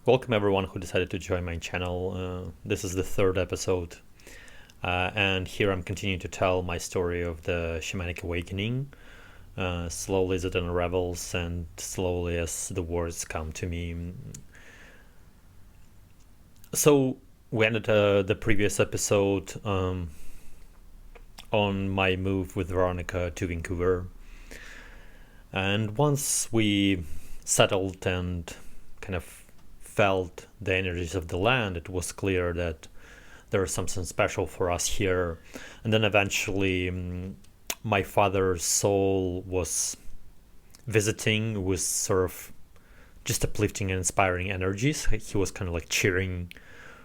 Welcome everyone who decided to join my channel. This is the third episode, and here I'm continuing to tell my story of the shamanic awakening, slowly as it unravels and slowly as the words come to me. So we ended the previous episode on my move with Veronica to Vancouver, and once we settled and kind of felt the energies of the land, it was clear that there was something special for us here. And then eventually my father's soul was visiting with sort of just uplifting and inspiring energies. He was kind of like cheering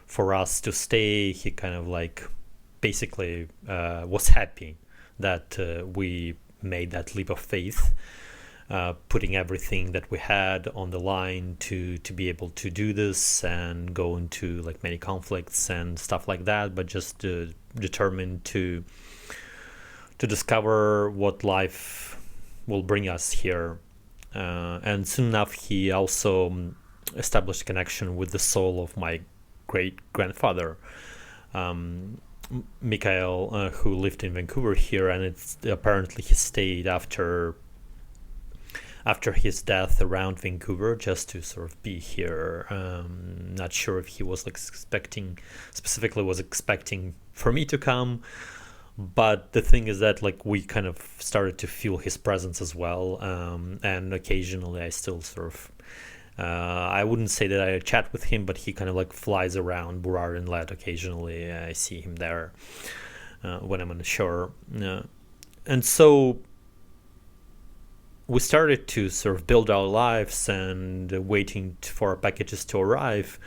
for us to stay. He kind of like basically was happy that we made that leap of faith, putting everything that we had on the line to be able to do this and go into like many conflicts and stuff like that, but just determined to discover what life will bring us here. And soon enough, he also established a connection with the soul of my great-grandfather, Mikhail, who lived in Vancouver here, and it's apparently he stayed after his death around Vancouver just to sort of be here. Not sure if he was like expecting for me to come, but the thing is that like we kind of started to feel his presence as well, and occasionally I still sort of I wouldn't say that I chat with him, but he kind of like flies around Burrard Inlet occasionally. I see him there when I'm on the shore, and so we started to sort of build our lives and waiting for our packages to arrive.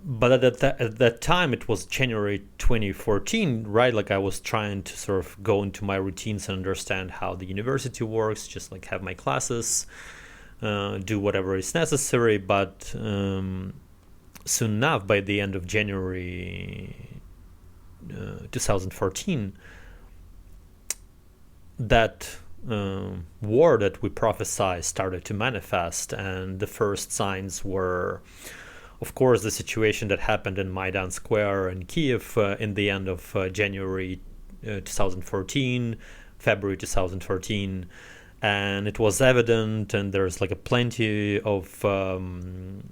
But at that time, it was January 2014, right? Like I was trying to sort of go into my routines and understand how the university works, just like have my classes, do whatever is necessary. But soon enough, by the end of January 2014, that war that we prophesied started to manifest, and the first signs were, of course, the situation that happened in Maidan Square in Kiev in the end of January 2014, February 2014, and it was evident, and there's like a plenty of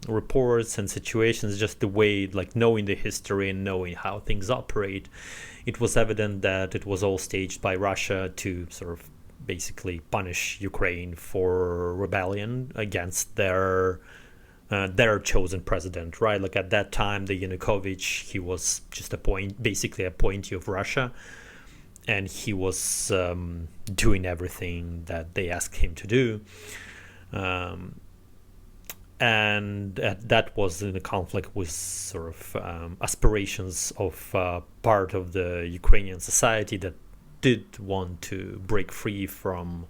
reports and situations, just the way, like knowing the history and knowing how things operate, it was evident that it was all staged by Russia to sort of basically punish Ukraine for rebellion against their chosen president, right? Like at that time, the Yanukovych, he was just basically a appointee of Russia, and he was doing everything that they asked him to do. And that was in a conflict with sort of aspirations of part of the Ukrainian society that did want to break free from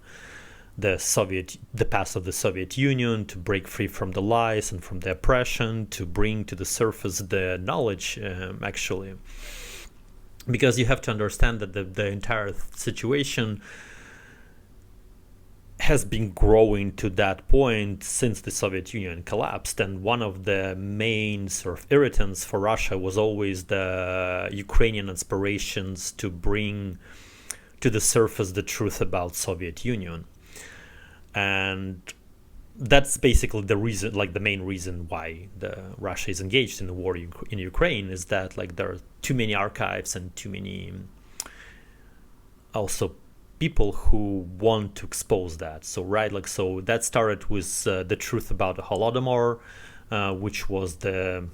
the past of the Soviet Union, to break free from the lies and from the oppression, to bring to the surface the knowledge, actually. Because you have to understand that the entire situation has been growing to that point since the Soviet Union collapsed, and one of the main sort of irritants for Russia was always the Ukrainian aspirations to bring to the surface the truth about Soviet Union. And that's basically the reason, like the main reason why Russia is engaged in the war in Ukraine, is that like there are too many archives and too many also people who want to expose that. So right, like so that started with the truth about the Holodomor, which was the,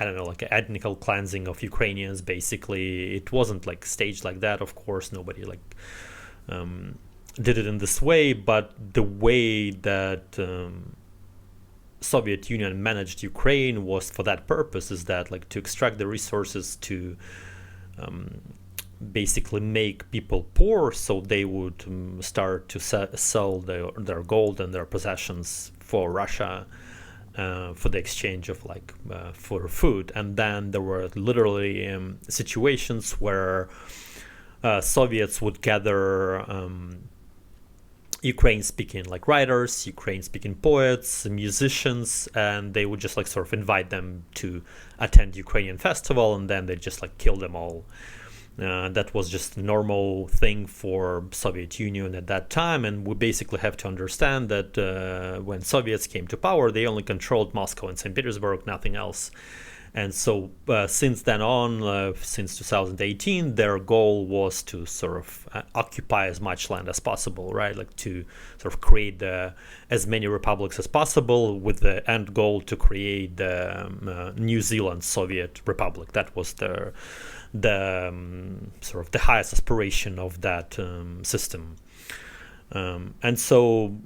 I don't know, like ethnical cleansing of Ukrainians. Basically, it wasn't like staged like that. Of course, nobody like did it in this way, but the way that Soviet Union managed Ukraine was for that purpose, is that like to extract the resources to basically make people poor, so they would start to sell their gold and their possessions for Russia, for the exchange of like for food. And then there were literally situations where Soviets would gather Ukraine-speaking like writers, Ukraine-speaking poets, musicians, and they would just like sort of invite them to attend Ukrainian festival, and then they just like kill them all. That was just a normal thing for Soviet Union at that time, and we basically have to understand that when Soviets came to power, they only controlled Moscow and St. Petersburg, nothing else. And so since then on, since 2018, their goal was to sort of occupy as much land as possible, right? Like to sort of create as many republics as possible, with the end goal to create the New Zealand Soviet Republic. That was the sort of the highest aspiration of that system. And so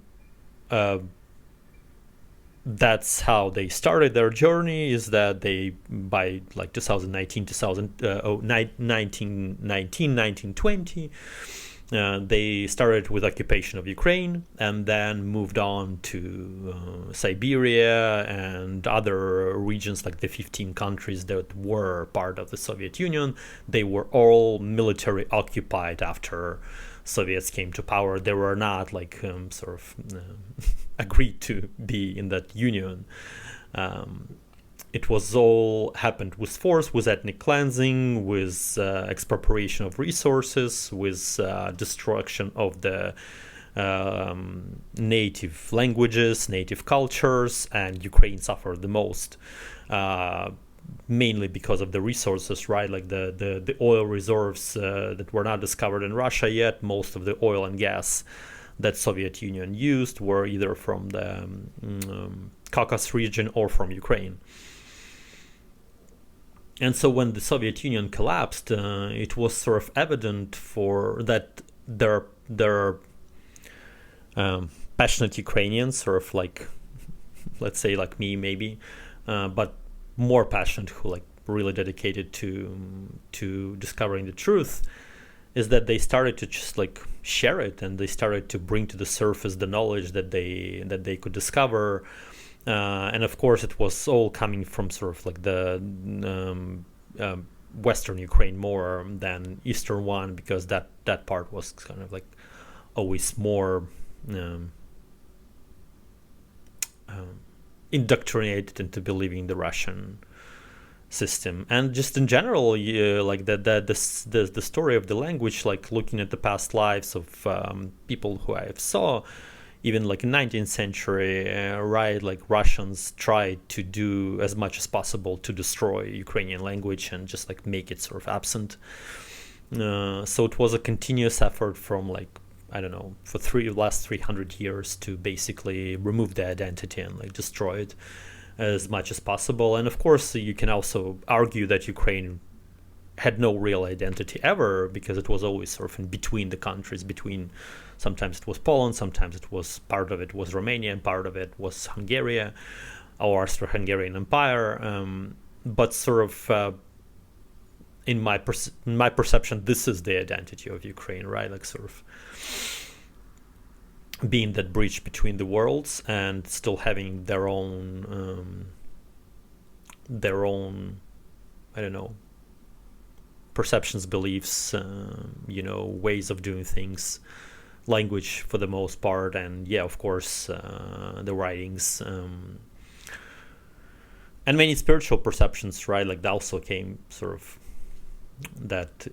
that's how they started their journey, is that they, by like 1920, they started with occupation of Ukraine and then moved on to Siberia and other regions, like the 15 countries that were part of the Soviet Union. They were all military occupied after Soviets came to power. They were not like sort of agreed to be in that union. It was all happened with force, with ethnic cleansing, with expropriation of resources, with destruction of the native languages, native cultures, and Ukraine suffered the most. Mainly because of the resources, right? Like the oil reserves that were not discovered in Russia yet. Most of the oil and gas that Soviet Union used were either from the Caucasus region or from Ukraine. And so when the Soviet Union collapsed, it was sort of evident for that there are passionate Ukrainians, sort of like, let's say like me maybe, but more passionate, who like really dedicated to discovering the truth, is that they started to just like share it, and they started to bring to the surface the knowledge that they could discover. And of course it was all coming from sort of like the Western Ukraine more than Eastern one, because that part was kind of like always more indoctrinated into believing the Russian system. And just in general, like the story of the language, like looking at the past lives of people who I saw, even like in 19th century, right, like Russians tried to do as much as possible to destroy Ukrainian language and just like make it sort of absent. So it was a continuous effort from like, I don't know, for last 300 years to basically remove the identity and like destroy it as much as possible. And of course, you can also argue that Ukraine had no real identity ever, because it was always sort of in between the countries, sometimes it was Poland, sometimes it was part of it was Romania, and part of it was Hungary or Austro-Hungarian Empire. But sort of in my perception, this is the identity of Ukraine, right? Like sort of being that bridge between the worlds and still having their own I don't know, perceptions, beliefs, ways of doing things, language for the most part, and of course the writings, and many spiritual perceptions, right? Like that also came sort of that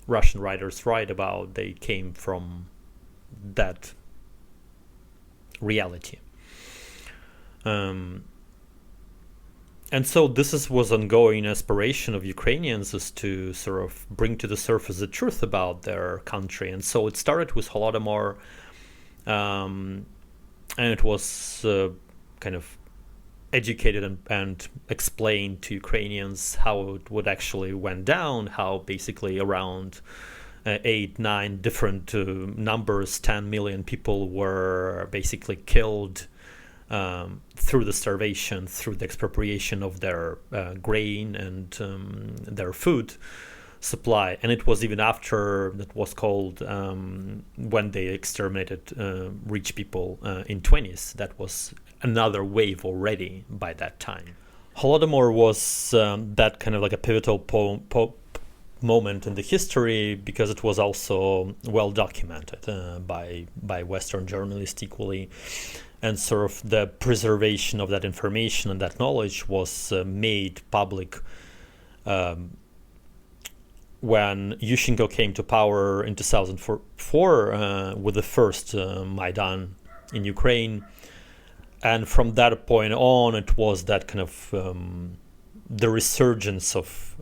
Russian writers write about. They came from that reality. And so this was ongoing aspiration of Ukrainians, is to sort of bring to the surface the truth about their country. And so it started with Holodomor, and it was kind of educated and explained to Ukrainians how it would actually went down, how basically around 8-9 different numbers, 10 million people were basically killed through the starvation, through the expropriation of their grain and their food supply. And it was even after that was called when they exterminated rich people in 20s. That was another wave already by that time. Holodomor was that kind of like a pivotal moment in the history because it was also well documented by Western journalists equally, and sort of the preservation of that information and that knowledge was made public when Yushchenko came to power in 2004 with the first Maidan in Ukraine. And from that point on, it was that kind of the resurgence of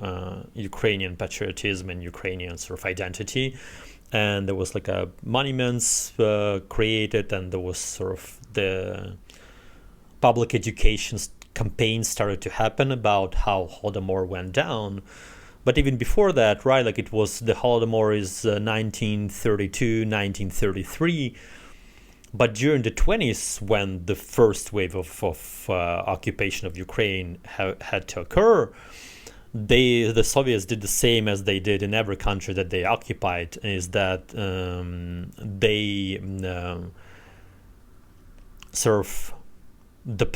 Ukrainian patriotism and Ukrainian sort of identity. And there was like a monuments created, and there was sort of the public education campaigns started to happen about how Holodomor went down. But even before that, right, like it was the Holodomor is 1932, 1933. But during the 20s, when the first wave of occupation of Ukraine had to occur, the Soviets did the same as they did in every country that they occupied, is that they sort of the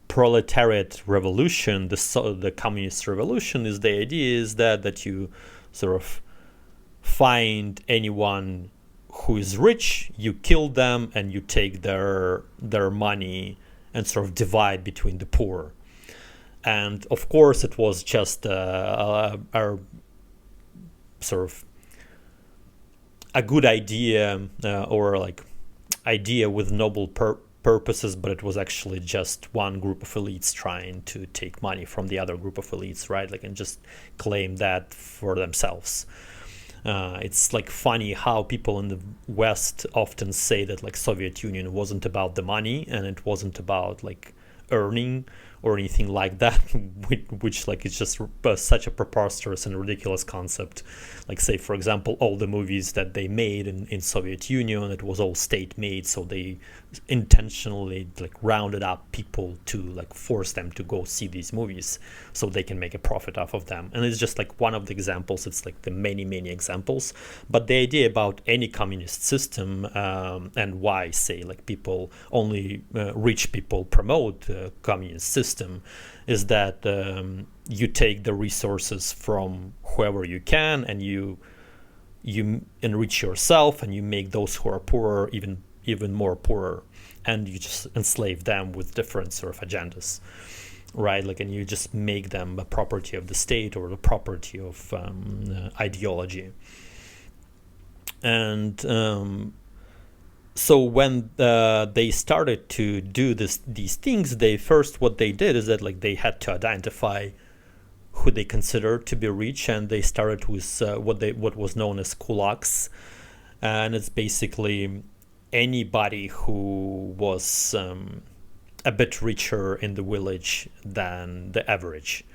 proletariat revolution, the communist revolution, is the idea is that you sort of find anyone who is rich, you kill them, and you take their money and sort of divide between the poor. And of course, it was just a sort of a good idea or like idea with noble purposes, but it was actually just one group of elites trying to take money from the other group of elites, right? Like, and just claim that for themselves. It's like funny how people in the West often say that like Soviet Union wasn't about the money and it wasn't about like earning or anything like that, which like is just such a preposterous and ridiculous concept. Like, say, for example, all the movies that they made in Soviet Union, it was all state made, so they intentionally like rounded up people to like force them to go see these movies so they can make a profit off of them. And it's just like one of the examples. It's like the many examples. But the idea about any communist system and why, say, like people only rich people promote communist system is that you take the resources from whoever you can, and you enrich yourself, and you make those who are poorer even more poorer, and you just enslave them with different sort of agendas, right? Like, and you just make them a property of the state or the property of ideology. And so when they started to do these things, what they did is that like they had to identify who they considered to be rich, and they started with what was known as kulaks, and it's basically anybody who was a bit richer in the village than the average.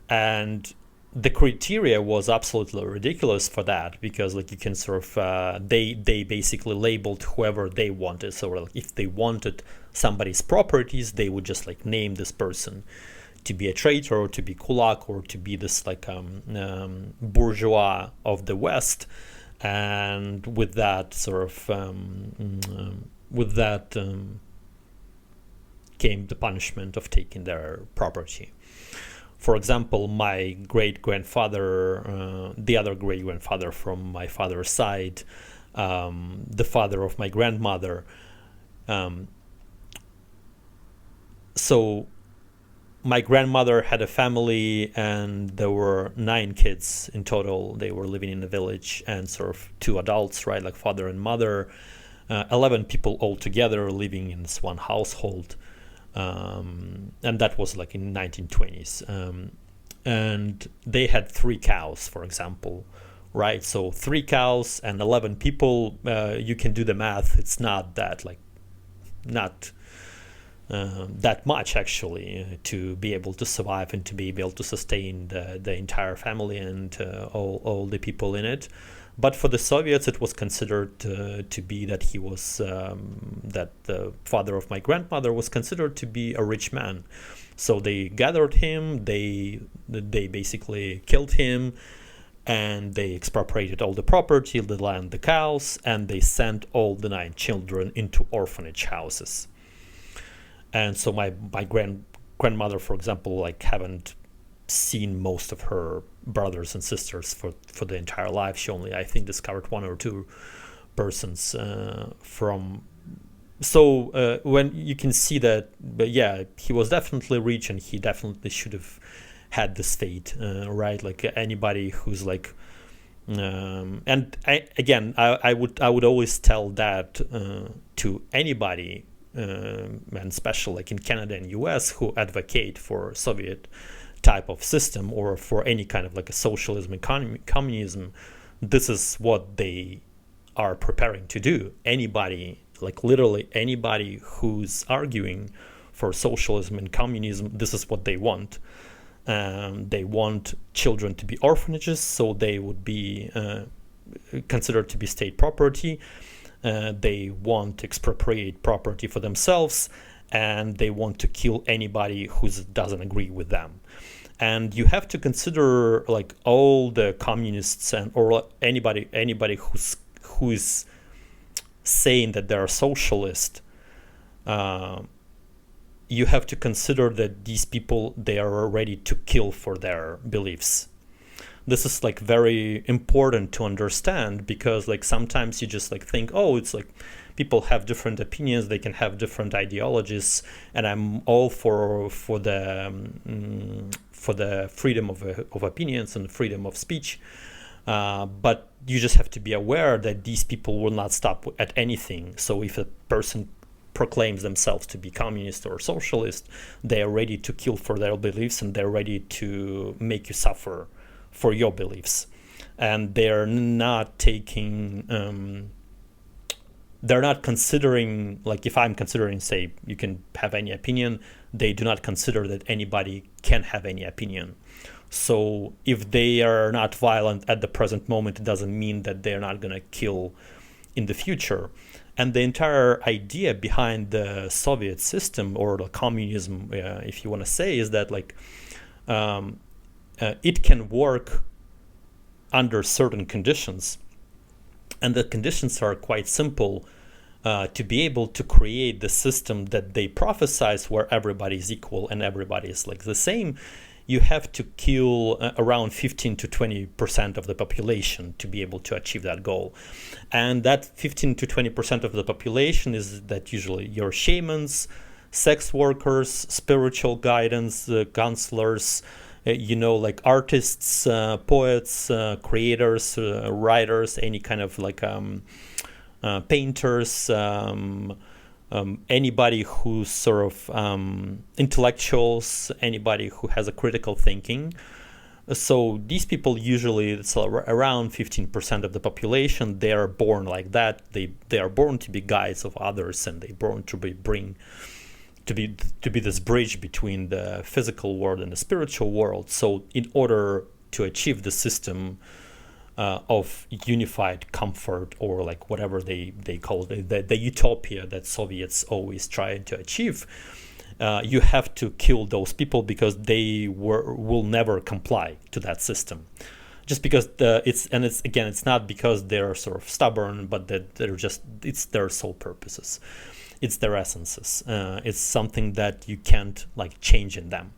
And the criteria was absolutely ridiculous for that, because like you can sort of they basically labeled whoever they wanted. So like if they wanted somebody's properties, they would just like name this person to be a traitor or to be kulak or to be this like bourgeois of the West. And with that sort of came the punishment of taking their property. For example, my great-grandfather, the other great-grandfather from my father's side, the father of my grandmother. So my grandmother had a family, and there were 9 kids in total. They were living in the village, and sort of 2 adults, right, like father and mother, 11 people altogether living in this one household. And that was like in 1920s. And they had 3 cows, for example, right? So 3 cows and 11 people, you can do the math. It's not that that much actually to be able to survive and to be able to sustain the entire family and all the people in it. But for the Soviets, it was considered to be that he was that the father of my grandmother was considered to be a rich man. So they gathered him, they basically killed him, and they expropriated all the property, the land, the cows, and they sent all the 9 children into orphanage houses. And so my grandmother, for example, like haven't seen most of her brothers and sisters for the entire life. She only, I think, discovered one or two persons from. So when you can see that, but yeah, he was definitely rich, and he definitely should have had this fate, right? Like anybody who's like, and I would always tell that to anybody, and especially like in Canada and US, who advocate for Soviet type of system or for any kind of like a socialism, economy, communism. This is what they are preparing to do. Anybody, like literally anybody who's arguing for socialism and communism, this is what they want. They want children to be orphanages, so they would be considered to be state property. They want to expropriate property for themselves, and they want to kill anybody who doesn't agree with them. And you have to consider like all the communists and or anybody who's saying that they're socialist. You have to consider that these people, they are ready to kill for their beliefs. This is like very important to understand, because like sometimes you just like think, oh, it's like people have different opinions, they can have different ideologies, and I'm all for the freedom of opinions and freedom of speech. But you just have to be aware that these people will not stop at anything. So if a person proclaims themselves to be communist or socialist, they are ready to kill for their beliefs, and they're ready to make you suffer for your beliefs. And they're not taking, they're not considering, like if I'm considering, say, you can have any opinion, they do not consider that anybody can have any opinion. So if they are not violent at the present moment, it doesn't mean that they're not going to kill in the future. And the entire idea behind the Soviet system, or the communism, if you want to say, is that like it can work under certain conditions. And the conditions are quite simple. To be able to create the system that they prophesize, where everybody is equal and everybody is like the same, you have to kill around 15 to 20% of the population to be able to achieve that goal. And that 15 to 20% of the population is that usually your shamans, sex workers, spiritual guidance, counselors, like artists, poets, creators, writers, any kind of like painters, anybody who's sort of intellectuals, anybody who has a critical thinking. So these people usually, it's around 15% of the population. They are born like that. They are born to be guides of others, and they born to be this bridge between the physical world and the spiritual world. So in order to achieve the system of unified comfort, or like whatever they call it, the utopia that Soviets always try to achieve, you have to kill those people, because they will never comply to that system. Just because it's not because they're sort of stubborn, but that it's their sole purposes, it's their essences. It's something that you can't like change in them.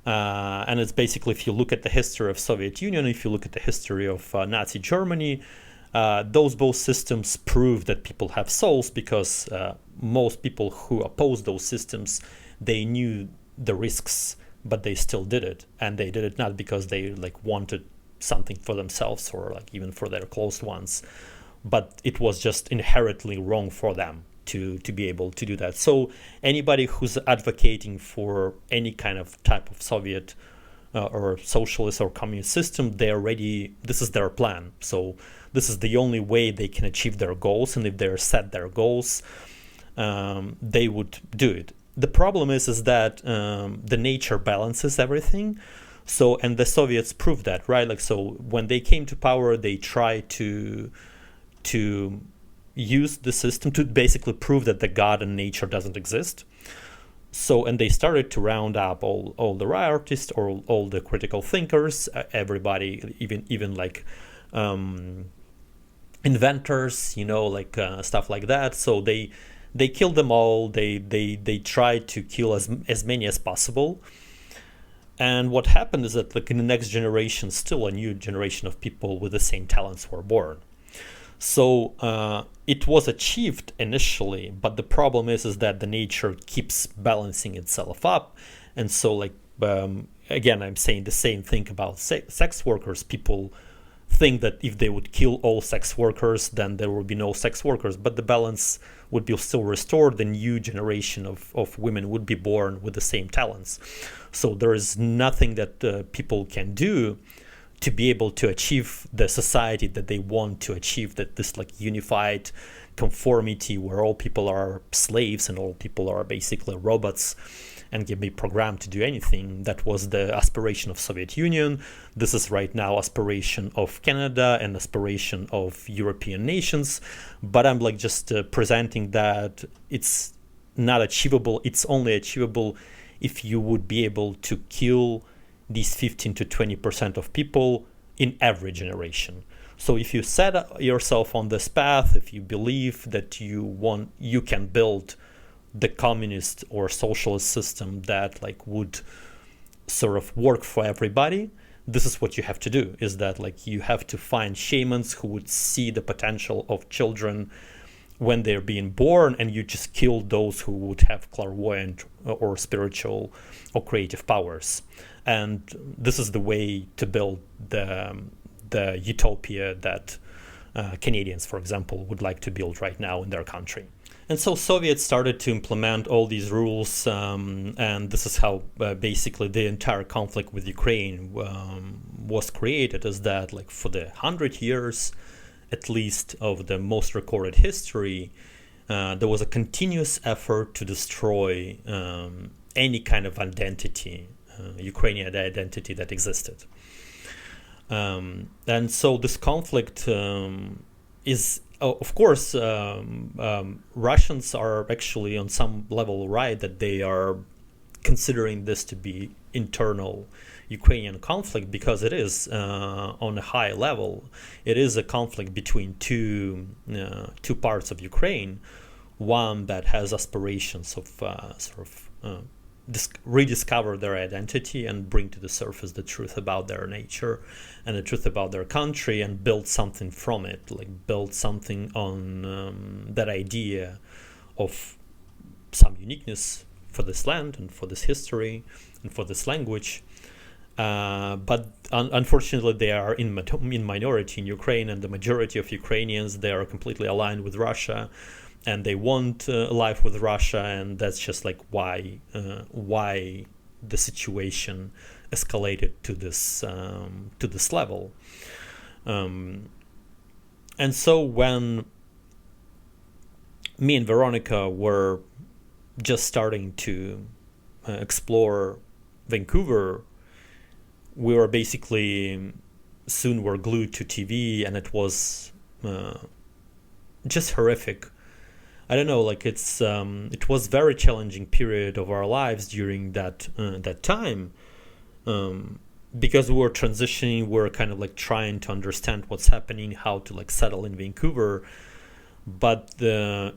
And it's basically, if you look at the history of Soviet Union, if you look at the history of Nazi Germany, those both systems prove that people have souls, because most people who oppose those systems, they knew the risks, but they still did it. And they did it not because they like wanted something for themselves or like even for their close ones, but it was just inherently wrong for them to be able to do that. So anybody who's advocating for any kind of type of Soviet or socialist or communist system, they're ready. This is their plan. So this is the only way they can achieve their goals. And if they're set their goals, they would do it. The problem is that the nature balances everything. So, and the Soviets proved that, right? Like, so when they came to power, they tried to use the system to basically prove that the God and nature doesn't exist. So, and they started to round up all the artists, or all the critical thinkers, everybody, even like inventors, like stuff like that. So they killed them all. They tried to kill as many as possible. And what happened is that like in the next generation, still a new generation of people with the same talents were born. So it was achieved initially, but the problem is that the nature keeps balancing itself up. And so like, again, I'm saying the same thing about sex workers. People think that if they would kill all sex workers, then there would be no sex workers, but the balance would be still restored. The new generation of women would be born with the same talents. So there is nothing that people can do to be able to achieve the society that they want to achieve, that this like unified conformity where all people are slaves and all people are basically robots and can be programmed to do anything. That was the aspiration of Soviet Union. This is right now aspiration of Canada and aspiration of European nations. But I'm like just presenting that it's not achievable. It's only achievable if you would be able to kill these 15 to 20% of people in every generation. So if you set yourself on this path, if you believe that you can build the communist or socialist system that like would sort of work for everybody, this is what you have to do, is that like you have to find shamans who would see the potential of children when they're being born, and you just kill those who would have clairvoyant or spiritual or creative powers. And this is the way to build the utopia that Canadians, for example, would like to build right now in their country. And so Soviets started to implement all these rules, and this is how basically the entire conflict with Ukraine was created, is that like for the 100 years, at least of the most recorded history, there was a continuous effort to destroy any kind of identity, Ukrainian identity that existed. And so this conflict is, of course, Russians are actually on some level right that they are considering this to be internal Ukrainian conflict, because it is on a high level. It is a conflict between two parts of Ukraine, one that has aspirations of rediscover their identity and bring to the surface the truth about their nature and the truth about their country and build something from it, like build something on that idea of some uniqueness for this land and for this history and for this language. But unfortunately, they are in minority in Ukraine, and the majority of Ukrainians, they are completely aligned with Russia, and they want life with Russia, and that's just like why the situation escalated to this level. And so when me and Veronica were just starting to explore Vancouver, we were basically soon were glued to TV, and it was just horrific. I don't know, like it was very challenging period of our lives during that time, because we were transitioning, we were kind of like trying to understand what's happening, how to like settle in Vancouver, but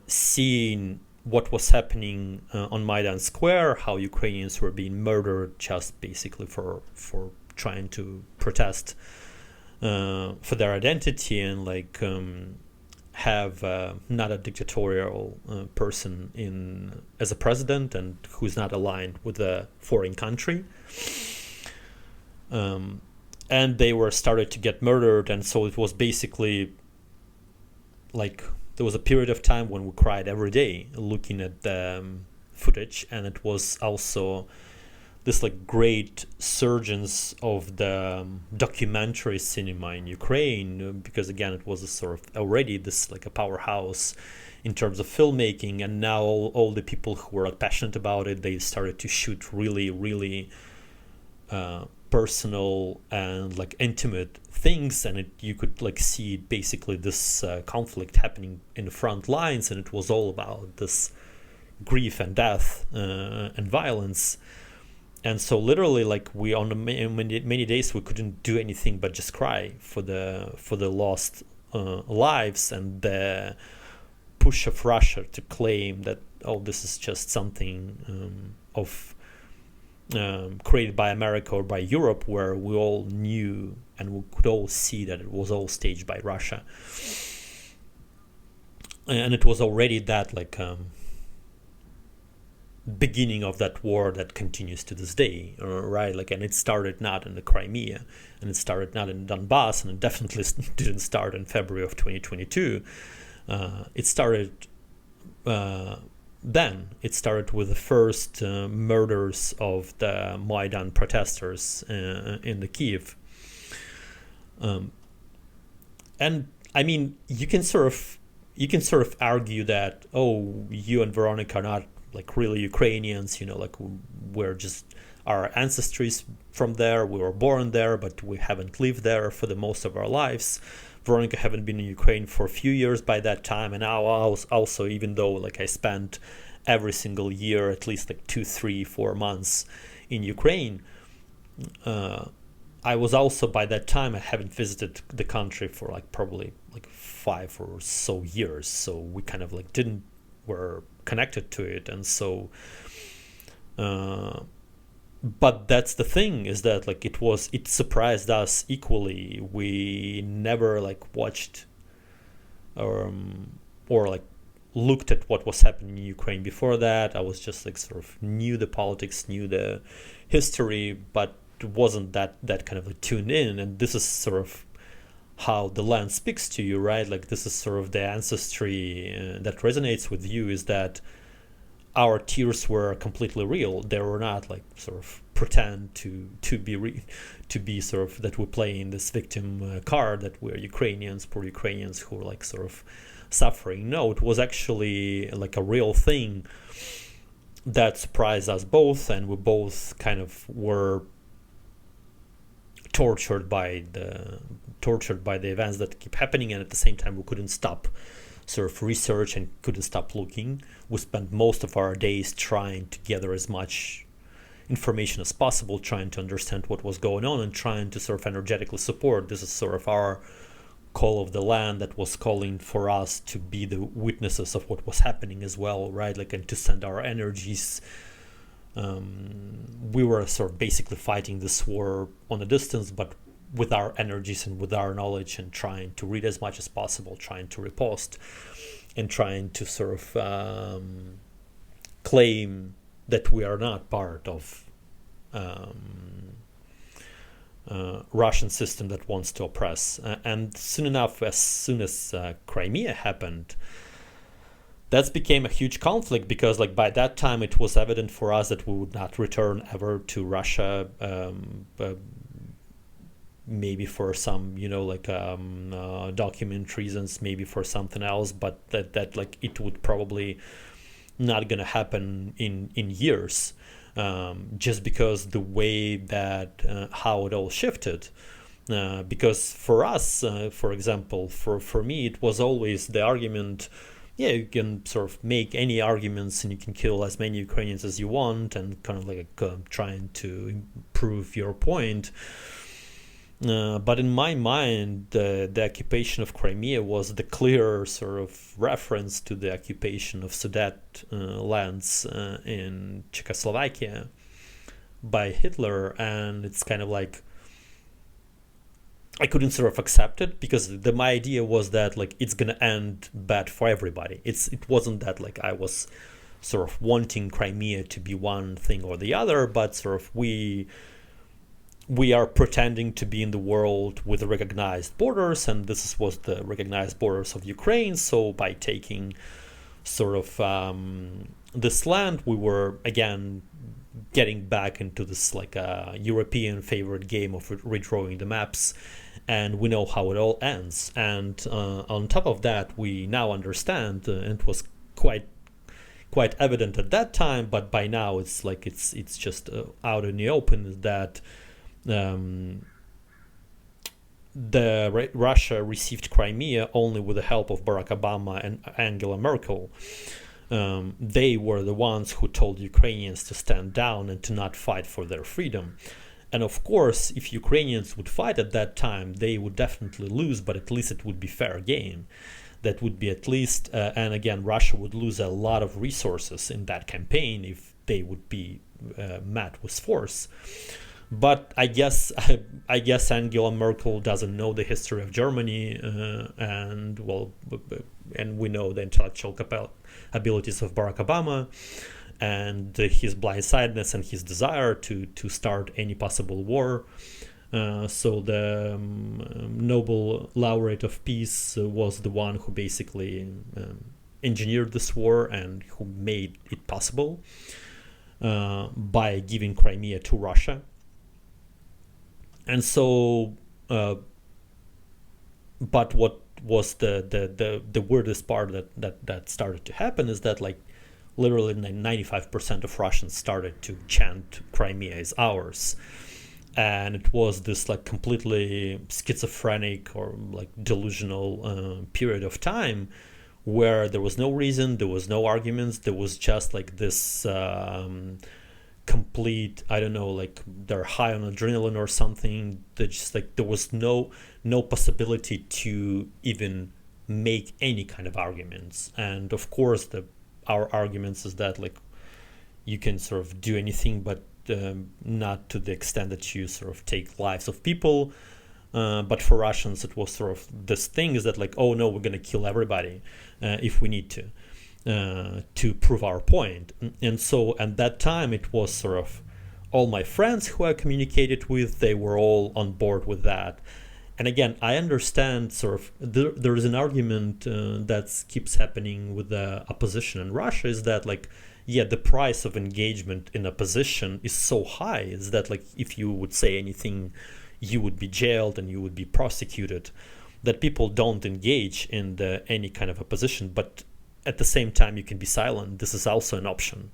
seeing what was happening on Maidan Square, how Ukrainians were being murdered just basically for trying to protest for their identity, and like have not a dictatorial person as a president, and who's not aligned with a foreign country, and they were started to get murdered. And so it was basically like there was a period of time when we cried every day looking at the footage, and it was also this like great surgence of the documentary cinema in Ukraine, because again it was a sort of already this like a powerhouse in terms of filmmaking, and now all the people who were like, passionate about it, they started to shoot really personal and like intimate things, and you could like see basically this conflict happening in the front lines, and it was all about this grief and death and violence. And so literally, like we on many days we couldn't do anything but just cry for the lost lives, and the push of Russia to claim that this is just something of created by America or by Europe, where we all knew and we could all see that it was all staged by Russia. And it was already that beginning of that war that continues to this day, right? And it started not in the Crimea, and it started not in Donbass, and it definitely didn't start in February of 2022. It started then. It started with the first murders of the Maidan protesters in the Kiev. And I mean, you can sort of argue that, oh, you and Veronica are not really Ukrainians, we're just, our ancestries from there, we were born there, but we haven't lived there for the most of our lives. Veronica haven't been in Ukraine for a few years by that time, and now also, even though I spent every single year at least 2, 3, 4 months in Ukraine, I was also, by that time, I haven't visited the country for probably 5 or so years, so we kind of were connected to it. And so but that's the thing, is that it surprised us equally. We never watched or looked at what was happening in Ukraine before that. I was just sort of knew the politics, knew the history, but wasn't that kind of tuned in. And this is sort of how the land speaks to you, right? This is sort of the ancestry that resonates with you, is that our tears were completely real. They were not sort of pretend to be sort of that we're playing this victim card, that we're Ukrainians, poor Ukrainians who are sort of suffering. No, it was actually a real thing that surprised us both, and we both kind of were tortured by the events that keep happening, and at the same time we couldn't stop sort of research and couldn't stop looking. We spent most of our days trying to gather as much information as possible, trying to understand what was going on, and trying to sort of energetically support. This is sort of our call of the land that was calling for us to be the witnesses of what was happening as well, right? And to send our energies. We were sort of basically fighting this war on a distance, but with our energies and with our knowledge, and trying to read as much as possible, trying to repost, and trying to sort of claim that we are not part of Russian system that wants to oppress. And soon enough, as soon as Crimea happened, that became a huge conflict, because by that time it was evident for us that we would not return ever to Russia, maybe for some document reasons, maybe for something else, but that it would probably not gonna happen in years, just because the way that how it all shifted. Because for us, for example, for me, it was always the argument, yeah, you can sort of make any arguments and you can kill as many Ukrainians as you want, and kind of trying to prove your point. But in my mind, the occupation of Crimea was the clear sort of reference to the occupation of Sudet lands in Czechoslovakia by Hitler. And it's kind of I couldn't sort of accept it, because my idea was that it's gonna end bad for everybody. It wasn't that I was sort of wanting Crimea to be one thing or the other, but sort of we are pretending to be in the world with recognized borders, and this was the recognized borders of Ukraine. So by taking sort of this land, we were again getting back into this European favorite game of redrawing the maps, and we know how it all ends. And on top of that, we now understand, and it was quite evident at that time, but by now it's it's just out in the open, that Russia received Crimea only with the help of Barack Obama and Angela Merkel. They were the ones who told Ukrainians to stand down and to not fight for their freedom. And of course, if Ukrainians would fight at that time, they would definitely lose, but at least it would be fair game. that would be at least, and again, Russia would lose a lot of resources in that campaign if they would be met with force. But I guess Angela Merkel doesn't know the history of Germany, and we know the intellectual abilities of Barack Obama, and his blindsidedness and his desire to start any possible war. So the Nobel laureate of peace was the one who basically engineered this war and who made it possible by giving Crimea to Russia. And so, but what was the weirdest part that started to happen is that, like, literally 95% of Russians started to chant Crimea is ours. And it was this like completely schizophrenic or like delusional period of time where there was no reason, there was no arguments, there was just like this complete, I don't know, like they're high on adrenaline or something. That just like there was no possibility to even make any kind of arguments. And of course, our arguments is that like you can sort of do anything, but not to the extent that you sort of take lives of people. But for Russians, it was sort of this thing is that like, oh no, we're going to kill everybody if we need to prove our point. And so at that time, it was sort of all my friends who I communicated with, they were all on board with that. And again, I understand sort of there is an argument that keeps happening with the opposition in Russia is that like, yeah, the price of engagement in opposition is so high is that like if you would say anything, you would be jailed and you would be prosecuted, that people don't engage in any kind of opposition. But at the same time, you can be silent. This is also an option.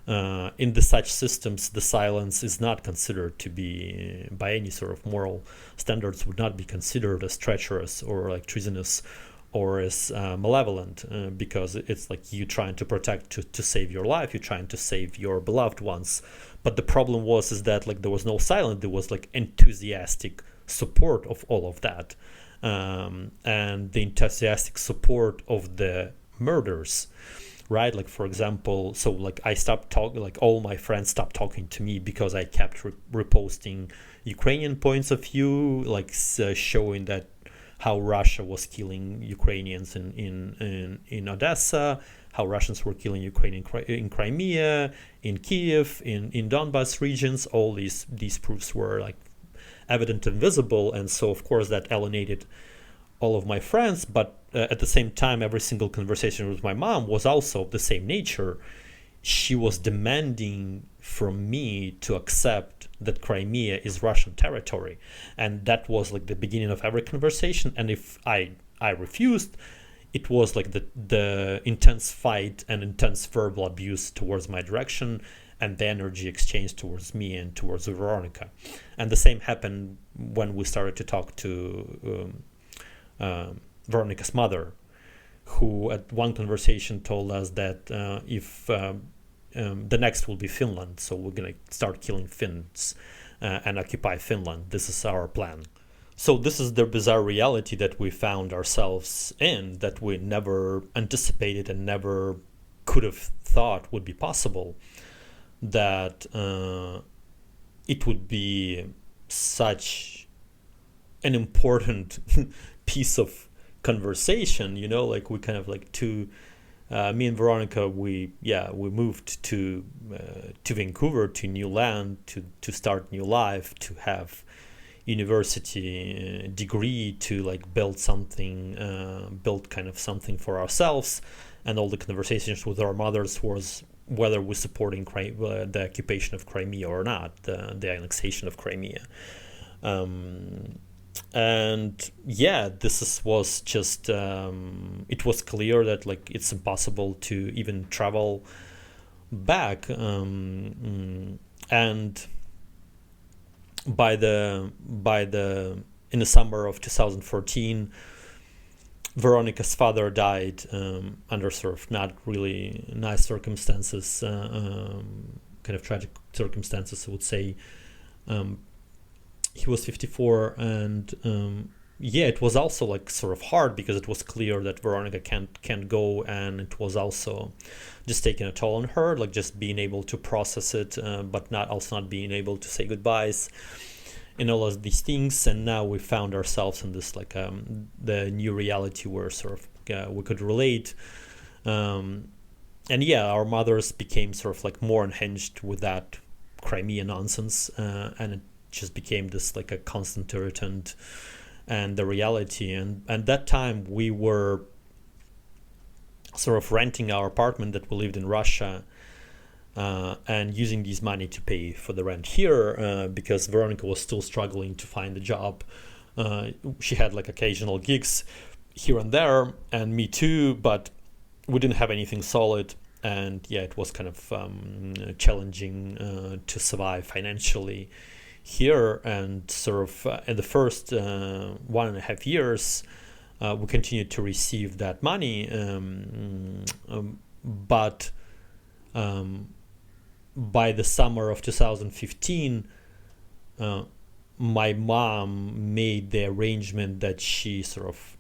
In such systems, the silence is not considered to be, by any sort of moral standards, would not be considered as treacherous or like treasonous or as malevolent, because it's like you trying to protect, to save your life, you're trying to save your beloved ones. But the problem is that like there was no silence, there was like enthusiastic support of all of that, and the enthusiastic support of the murders, right? Like for example, so like I stopped talking, like all my friends stopped talking to me because I kept reposting Ukrainian points of view, like showing that how Russia was killing Ukrainians in Odessa, how Russians were killing Ukrainians in Crimea, in Kiev, in Donbas regions. All these proofs were like evident and visible, and so of course that alienated all of my friends. But at the same time, every single conversation with my mom was also of the same nature. She was demanding from me to accept that Crimea is Russian territory, and that was like the beginning of every conversation. And if I refused, it was like the intense fight and intense verbal abuse towards my direction, and the energy exchange towards me and towards Veronica. And the same happened when we started to talk to Veronica's mother, who at one conversation told us that if the next will be Finland, so we're going to start killing Finns and occupy Finland. This is our plan. So this is the bizarre reality that we found ourselves in, that we never anticipated and never could have thought would be possible, that it would be such an important piece of conversation, you know, like we kind of like me and Veronica, we moved to Vancouver, to new land, to start new life, to have university degree, to like build kind of something for ourselves. And all the conversations with our mothers was whether we're supporting the occupation of Crimea or not, the annexation of Crimea. And yeah, was just it was clear that like it's impossible to even travel back, and by the in the summer of 2014, Veronica's father died under sort of not really nice circumstances, kind of tragic circumstances, I would say. He was 54, and yeah, it was also like sort of hard because it was clear that Veronica can't go, and it was also just taking a toll on her, like just being able to process it, but not being able to say goodbyes and all of these things. And now we found ourselves in this like the new reality where sort of we could relate. And yeah, our mothers became sort of like more unhinged with that Crimea nonsense, and it just became this like a constant irritant and the reality. And that time we were sort of renting our apartment that we lived in Russia, and using this money to pay for the rent here, because Veronica was still struggling to find a job. She had like occasional gigs here and there, and me too, but we didn't have anything solid. And yeah, it was kind of challenging to survive financially here. And sort of in the first 1.5 years, we continued to receive that money, but by the summer of 2015, my mom made the arrangement that she sort of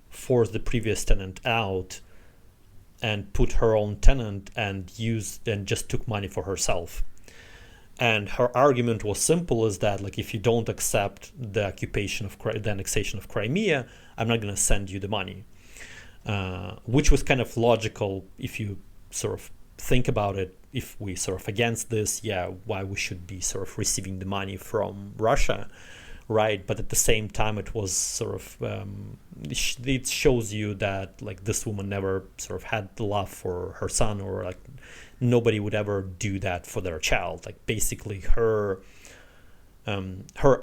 forced the previous tenant out and put her own tenant and just took money for herself. And her argument was simple, is that like, if you don't accept the annexation of Crimea, I'm not going to send you the money, which was kind of logical if you sort of think about it. If we sort of against this, yeah, why we should be sort of receiving the money from Russia, right? But at the same time, it was sort of it shows you that like this woman never sort of had the love for her son, or like nobody would ever do that for their child. Like basically her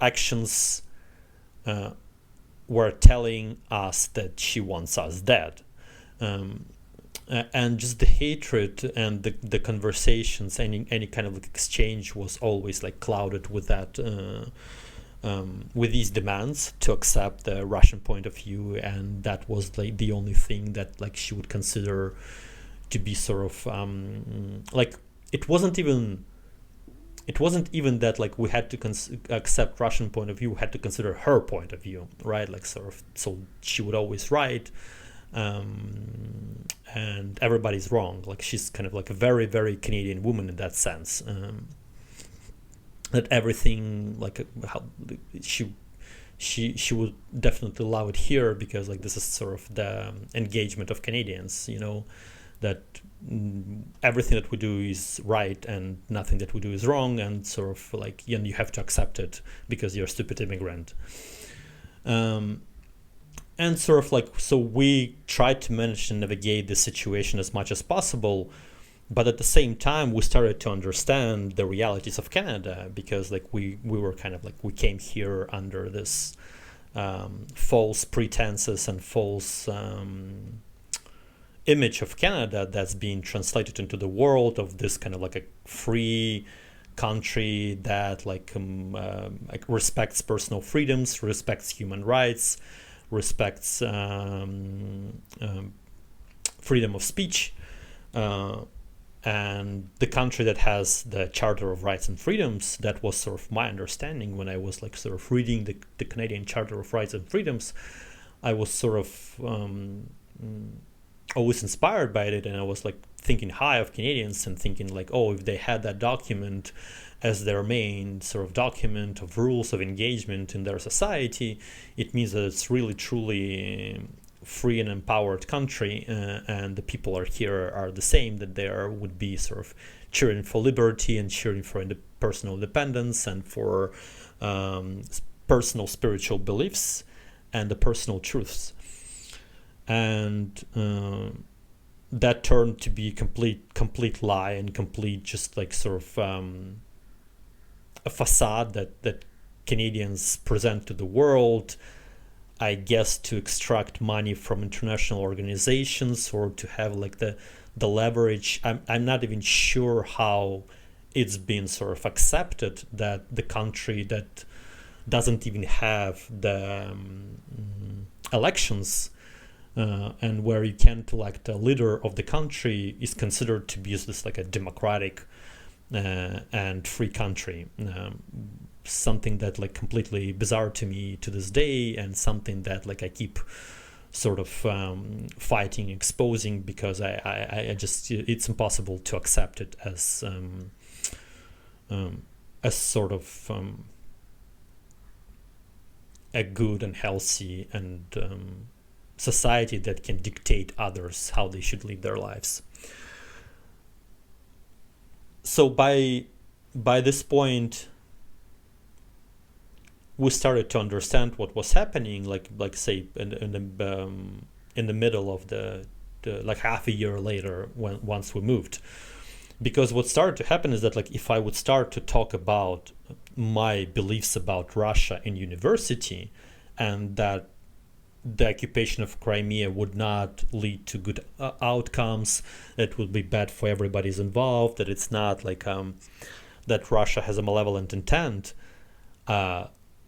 actions were telling us that she wants us dead. And just the hatred and the conversations, any kind of like exchange was always like clouded with that, with these demands to accept the Russian point of view. And that was like the only thing that like she would consider to be sort of like, it wasn't even that like we had to accept Russian point of view. We had to consider her point of view, right? Like sort of, so she would always write, and everybody's wrong. Like she's kind of like a very, very Canadian woman in that sense, that everything like how she would definitely allow it here, because like this is sort of the engagement of Canadians, that everything that we do is right and nothing that we do is wrong, and sort of like you have to accept it because you're a stupid immigrant. And sort of like, so we tried to manage and navigate the situation as much as possible, but at the same time we started to understand the realities of Canada, because like we were kind of like, we came here under this false pretenses and false image of Canada that's being translated into the world, of this kind of like a free country that like respects personal freedoms, respects human rights, respects freedom of speech, and the country that has the Charter of Rights and Freedoms. That was sort of my understanding when I was like sort of reading the Canadian Charter of Rights and Freedoms. I was sort of always inspired by it, and I was like thinking high of Canadians and thinking like, oh, if they had that document as their main sort of document of rules of engagement in their society, it means that it's really truly free and empowered country, and the people here are the same, that there would be sort of cheering for liberty and cheering for personal independence and for personal spiritual beliefs and the personal truths. And that turned to be complete lie and complete just like sort of a facade that Canadians present to the world, I guess, to extract money from international organizations or to have like the leverage. I'm not even sure how it's been sort of accepted that the country that doesn't even have the elections, and where you can't elect a leader of the country, is considered to be this like a democratic and free country. something that like completely bizarre to me to this day, and something that like I keep sort of fighting, exposing, because I just, it's impossible to accept it as sort of a good and healthy and society that can dictate others how they should live their lives. So by this point, we started to understand what was happening, like say in the middle of the like half a year later, once we moved. Because what started to happen is that like if I would start to talk about my beliefs about Russia in university, and that the occupation of Crimea would not lead to good outcomes, it would be bad for everybody's involved, that it's not like that Russia has a malevolent intent,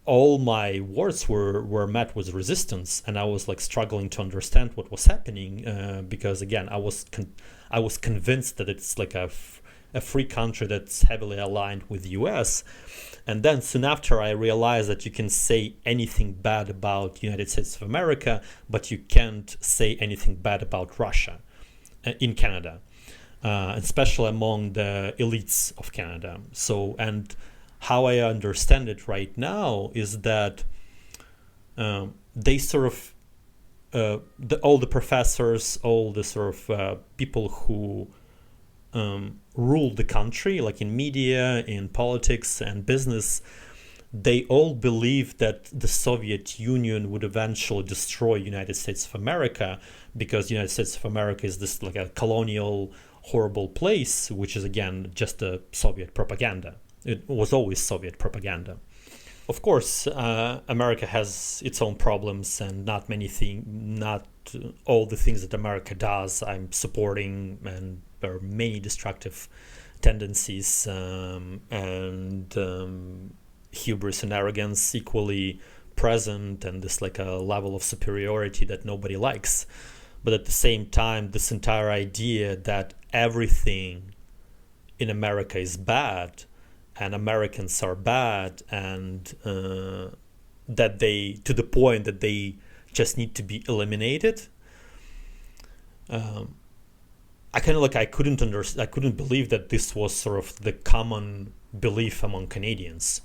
all my words were met with resistance, and I was like struggling to understand what was happening, because again I was convinced that it's like a free country that's heavily aligned with the US. And then soon after, I realized that you can say anything bad about United States of America, but you can't say anything bad about Russia in Canada, especially among the elites of Canada. So, and how I understand it right now is that they sort of, all the professors, all the sort of people who rule the country, like in media, in politics and business, they all believe that the Soviet Union would eventually destroy United States of America, because United States of America is this like a colonial, horrible place, which is again just a Soviet propaganda. It was always Soviet propaganda. Of course, America has its own problems, and not all the things that America does I'm supporting, and there are many destructive tendencies and hubris and arrogance equally present, and this like a level of superiority that nobody likes. But at the same time, this entire idea that everything in America is bad and Americans are bad, and that they, to the point that they just need to be eliminated. I kind of like I couldn't believe that this was sort of the common belief among Canadians,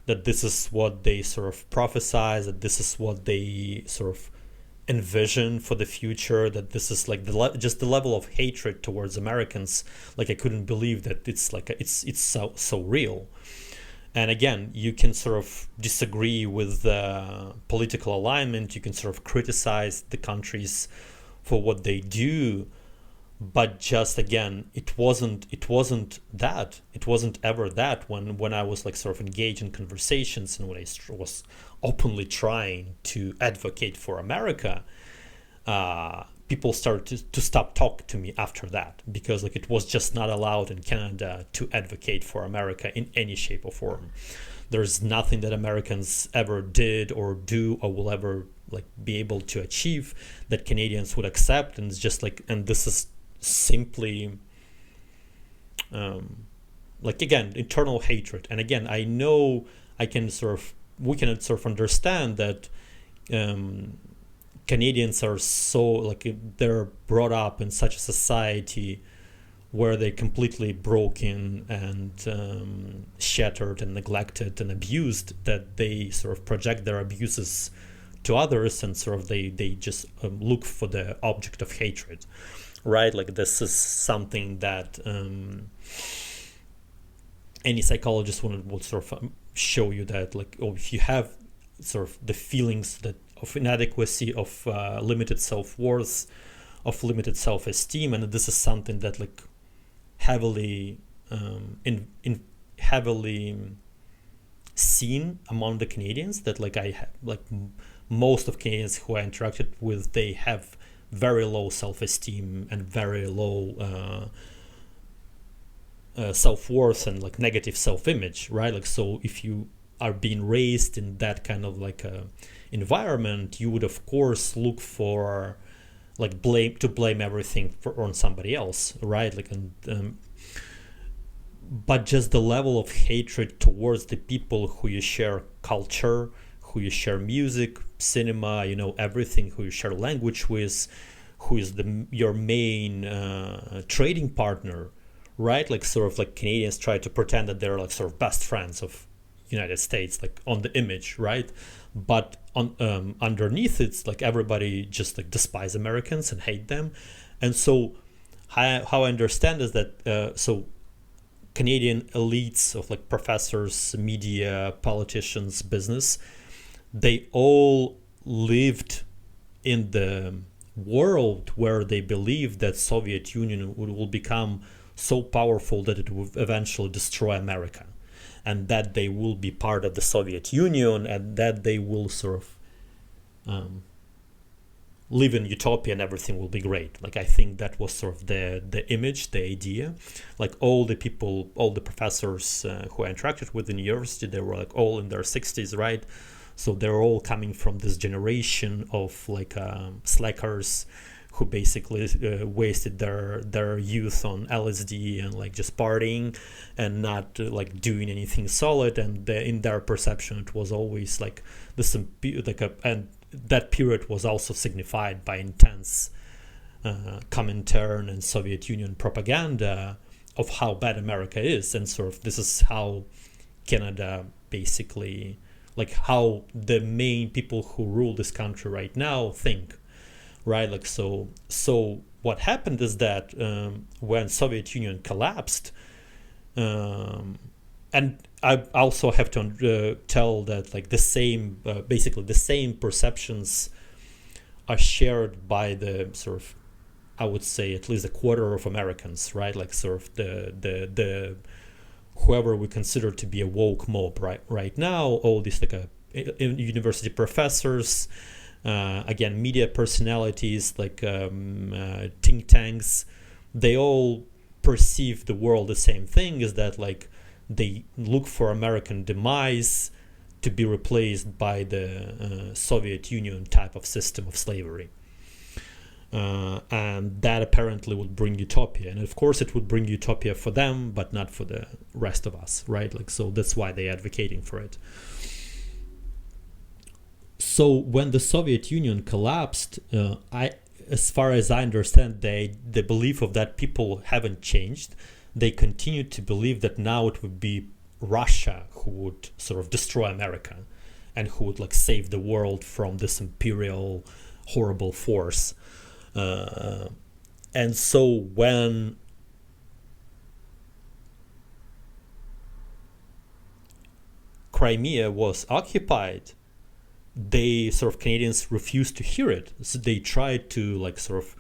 that this is what they sort of prophesize, that this is what they sort of envision for the future, that this is like just the level of hatred towards Americans. Like I couldn't believe that it's like it's so real. And again, you can sort of disagree with the political alignment, you can sort of criticize the countries for what they do, but just again, it wasn't ever that when I was like sort of engaged in conversations, and when I was openly trying to advocate for America, people started to stop talking to me after that, because like it was just not allowed in Canada to advocate for America in any shape or form. There's nothing that Americans ever did or do or will ever like be able to achieve that Canadians would accept, and it's just like, and this is simply like again internal hatred. And again, I know we can sort of understand that Canadians are so like they're brought up in such a society where they're completely broken and shattered and neglected and abused, that they sort of project their abuses to others, and sort of they just look for the object of hatred, right? Like this is something that any psychologist would sort of show you, that like, oh, if you have sort of the feelings that of inadequacy, of limited self-worth, of limited self-esteem, and this is something that like heavily heavily seen among the Canadians, that like most of Canadians who I interacted with, they have very low self-esteem and very low self-worth and like negative self-image, right? Like, so if you are being raised in that kind of like environment, you would of course look for like blame everything on somebody else, right? Like, and but just the level of hatred towards the people who you share culture, who you share music, cinema, everything, who you share language with, who is your main trading partner, right? Like sort of like Canadians try to pretend that they're like sort of best friends of United States, like on the image, right? But underneath it's like everybody just like despise Americans and hate them. And so how I understand is that so Canadian elites of like professors, media, politicians, business, they all lived in the world where they believed that Soviet Union will become so powerful that it will eventually destroy America, and that they will be part of the Soviet Union, and that they will sort of live in utopia and everything will be great. Like I think that was sort of the image, the idea. Like all the people, all the professors who I interacted with in university, they were like all in their 60s, right? So they're all coming from this generation of like slackers who basically wasted their youth on LSD and like just partying and not like doing anything solid. And in their perception, it was always like this and that period was also signified by intense Comintern and Soviet Union propaganda of how bad America is, and sort of this is how Canada basically, like how the main people who rule this country right now think, right? Like so what happened is that when Soviet Union collapsed, and I also have to tell that like the same basically the same perceptions are shared by the sort of, I would say, at least a quarter of Americans, right? Like sort of the whoever we consider to be a woke mob right now, all these like university professors, again, media personalities, like think tanks, they all perceive the world the same thing, is that like they look for American demise to be replaced by the Soviet Union type of system of slavery. And that apparently would bring utopia. And of course it would bring utopia for them, but not for the rest of us, right? Like, so that's why they're advocating for it. So when the Soviet Union collapsed, as far as I understand, the belief of that people haven't changed. They continue to believe that now it would be Russia who would sort of destroy America and who would like save the world from this imperial horrible force. And so when Crimea was occupied, they sort of Canadians refused to hear it. So they tried to like sort of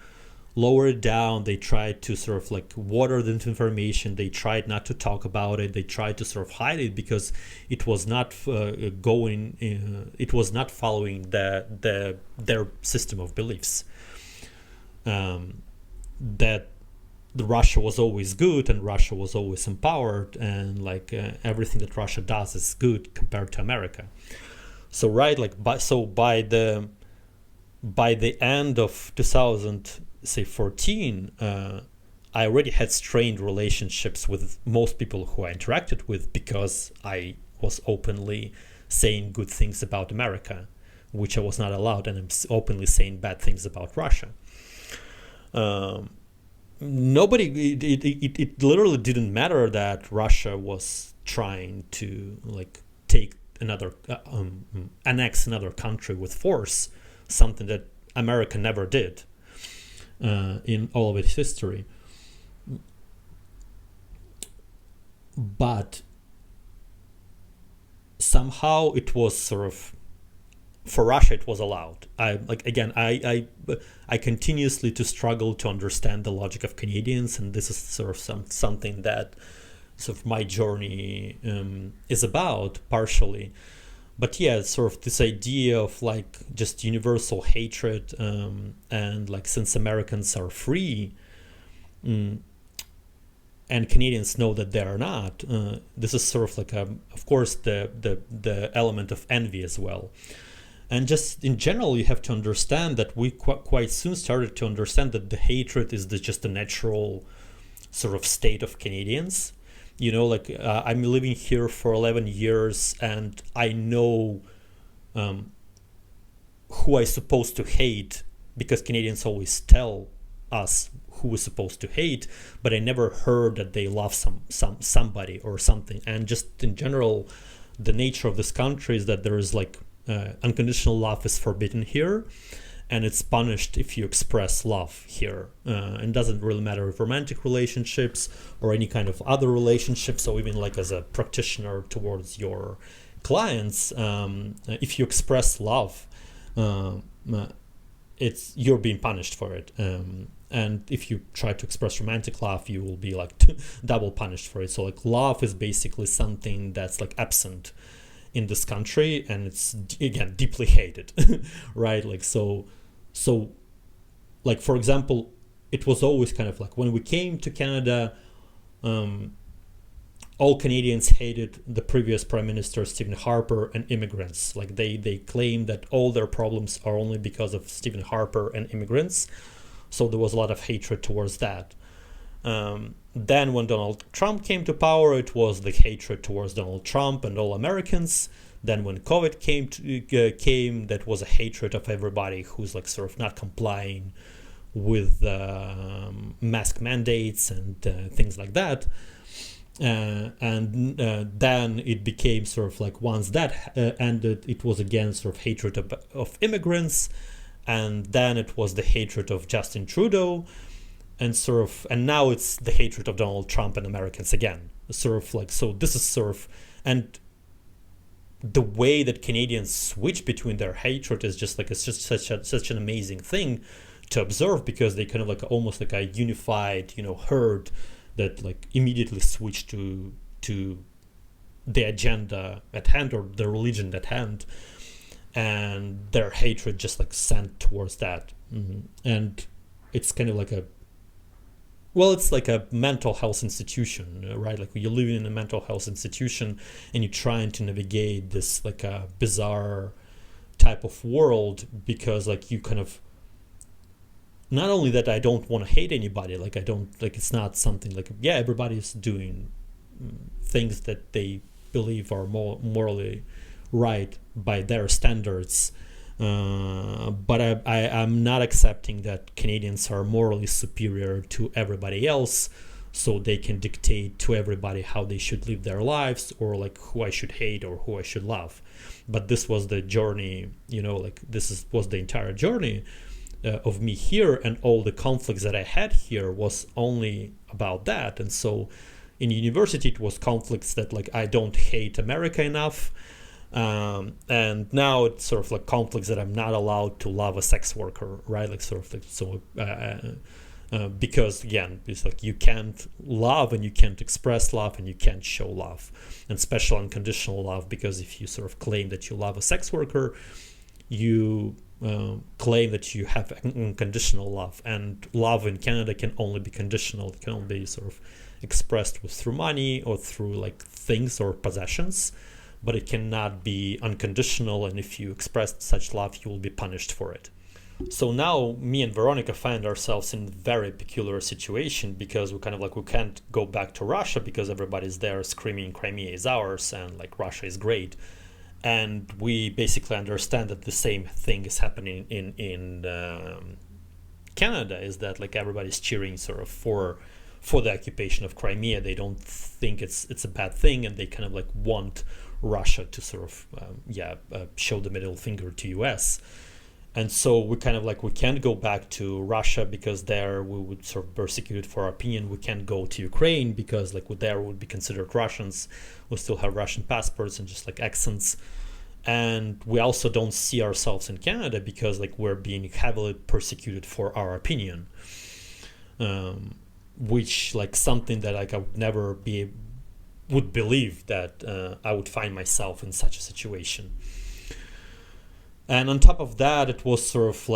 lower it down. They tried to sort of like water the information. They tried not to talk about it. They tried to sort of hide it because it was not it was not following their system of beliefs. That Russia was always good and Russia was always empowered, and like everything that Russia does is good compared to America. So right, like by the end of 2014, I already had strained relationships with most people who I interacted with because I was openly saying good things about America, which I was not allowed, and I'm openly saying bad things about Russia. It literally didn't matter that Russia was trying to like take annex another country with force, something that America never did in all of its history. But somehow it was sort of, for Russia it was allowed. I continuously to struggle to understand the logic of Canadians, and this is sort of something that sort of my journey is about partially. But yeah, sort of this idea of like just universal hatred, and like since Americans are free, and Canadians know that they are not, this is sort of like of course the element of envy as well. And just in general, you have to understand that we quite soon started to understand that the hatred is just a natural sort of state of Canadians, I'm living here for 11 years and I know who I supposed to hate, because Canadians always tell us who we're supposed to hate, but I never heard that they love somebody or something. And just in general, the nature of this country is that there is unconditional love is forbidden here, and it's punished if you express love here. And it doesn't really matter if romantic relationships or any kind of other relationships, or even as a practitioner towards your clients, if you express love, you're being punished for it. And if you try to express romantic love, you will be double punished for it. So love is basically something that's absent in this country, and it's again deeply hated, right? So for example, it was always kind of when we came to Canada, all Canadians hated the previous Prime Minister Stephen Harper and immigrants. They claim that all their problems are only because of Stephen Harper and immigrants. So there was a lot of hatred towards that. Then when Donald Trump came to power, it was the hatred towards Donald Trump and all Americans. Then when COVID came, that was a hatred of everybody who's sort of not complying with mask mandates and things like that. And then it became sort of once that ended, it was again sort of hatred of immigrants, and then it was the hatred of Justin Trudeau, and now it's the hatred of Donald Trump and Americans again. So this is and the way that Canadians switch between their hatred is just it's just such an amazing thing to observe, because they kind of almost a unified herd that immediately switch to the agenda at hand or the religion at hand, and their hatred just sent towards that. And it's kind of it's like a mental health institution, right? You're living in a mental health institution and you're trying to navigate this a bizarre type of world, because you kind of, not only that I don't want to hate anybody, I don't, it's not something everybody's doing things that they believe are more morally right by their standards, but I'm not accepting that Canadians are morally superior to everybody else, so they can dictate to everybody how they should live their lives, or who I should hate or who I should love. But this was the journey, was the entire journey of me here, and all the conflicts that I had here was only about that. And so in university it was conflicts that I don't hate America enough, and now it's sort of conflicts that I'm not allowed to love a sex worker, right? Because again, it's you can't love and you can't express love and you can't show love, and special unconditional love, because if you sort of claim that you love a sex worker, you claim that you have unconditional love, and love in Canada can only be conditional. It can only be sort of expressed through money or through things or possessions, but it cannot be unconditional, and if you express such love, you will be punished for it. So now me and Veronica find ourselves in a very peculiar situation, because we kind of we can't go back to Russia because everybody's there screaming Crimea is ours and Russia is great. And we basically understand that the same thing is happening in Canada, is that everybody's cheering sort of for the occupation of Crimea. They don't think it's a bad thing, and they kind of want Russia to sort of show the middle finger to US. And so we kind of we can't go back to Russia because there we would sort of persecute for our opinion. We can't go to Ukraine because there we would be considered Russians. We still have Russian passports and just accents. And we also don't see ourselves in Canada because we're being heavily persecuted for our opinion, which something that I would never would believe that I would find myself in such a situation. And on top of that, it was sort of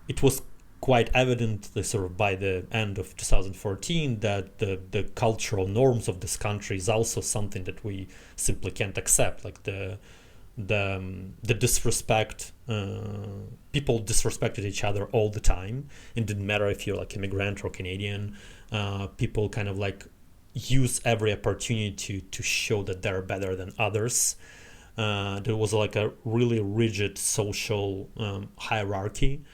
it was quite evident sort of by the end of 2014 that the cultural norms of this country is also something that we simply can't accept. the disrespect. People disrespected each other all the time. It didn't matter if you're like immigrant or Canadian. People kind of like use every opportunity to show that they're better than others. There was like a really rigid social hierarchy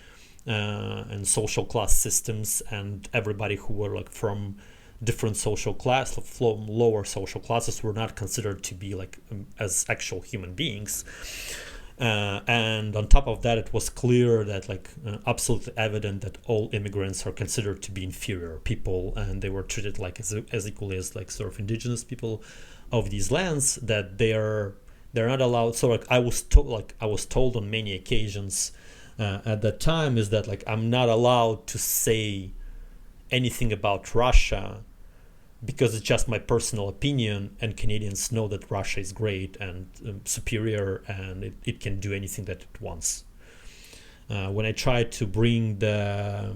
and social class systems, and everybody who were like from different social class, from lower social classes, were not considered to be like as actual human beings. And on top of that, it was clear that like absolutely evident that all immigrants are considered to be inferior people, and they were treated like as equally as like sort of indigenous people of these lands, that they're not allowed. So like I was told on many occasions at that time is that like I'm not allowed to say anything about Russia because it's just my personal opinion, and Canadians know that Russia is great and superior, and it can do anything that it wants. When I tried to bring the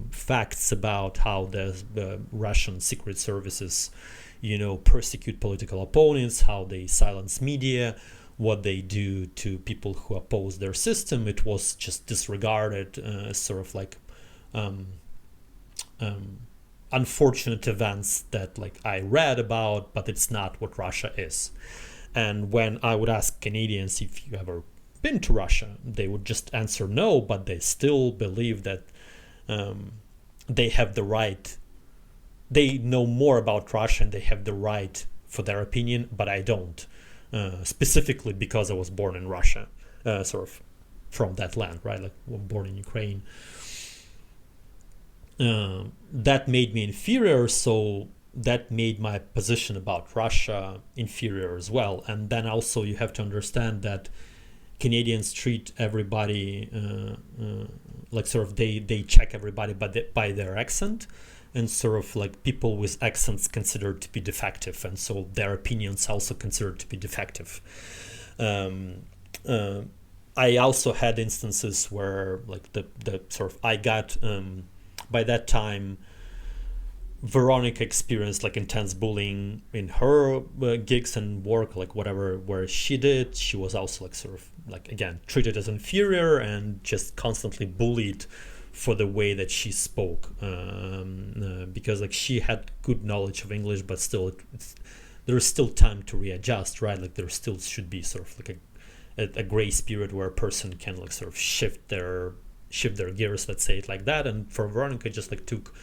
facts about how the Russian secret services, persecute political opponents, how they silence media, what they do to people who oppose their system, it was just disregarded as sort of like unfortunate events that like I read about, but it's not what Russia is. And when I would ask Canadians if you ever been to Russia, they would just answer no, but they still believe that they have the right. They know more about Russia and they have the right for their opinion, but I don't. Specifically because I was born in Russia, sort of from that land, right? Like born in Ukraine. That made me inferior, so that made my position about Russia inferior as well. And then also you have to understand that Canadians treat everybody like sort of they check everybody by their accent, and sort of like people with accents considered to be defective, and so their opinions also considered to be defective. I also had instances where like the sort of I got by that time Veronica experienced like intense bullying in her gigs and work, like whatever where she did. She was also like sort of like again treated as inferior and just constantly bullied for the way that she spoke, because like she had good knowledge of English, but still there is still time to readjust, right? Like there still should be sort of like a grace period where a person can like sort of shift their gears, let's say it like that. And for Veronica, just like took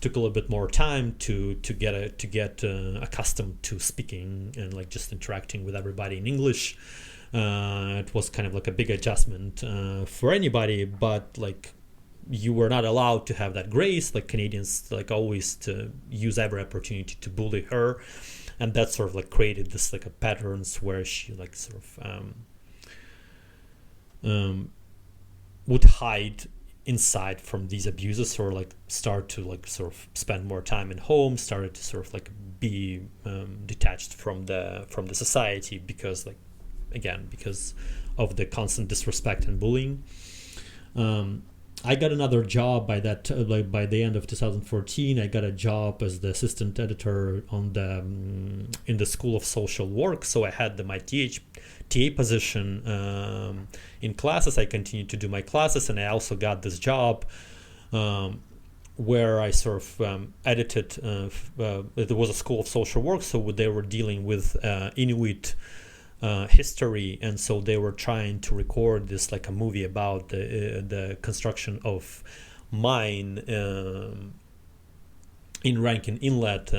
a little bit more time to get accustomed to speaking and like just interacting with everybody in English. It was kind of like a big adjustment for anybody, but like you were not allowed to have that grace. Like Canadians like always to use every opportunity to bully her, and that sort of like created this like a patterns where she like sort of would hide inside from these abuses, or like start to like sort of spend more time in home, started to sort of like be detached from the society, because like again because of the constant disrespect and bullying. I got another job by that like by the end of 2014. I got a job as the assistant editor on the in the School of Social Work, so I had my TA position in classes. I continued to do my classes, and I also got this job where I sort of edited. There was a School of Social Work, so they were dealing with Inuit history, and so they were trying to record this like a movie about the construction of mine in Rankin Inlet,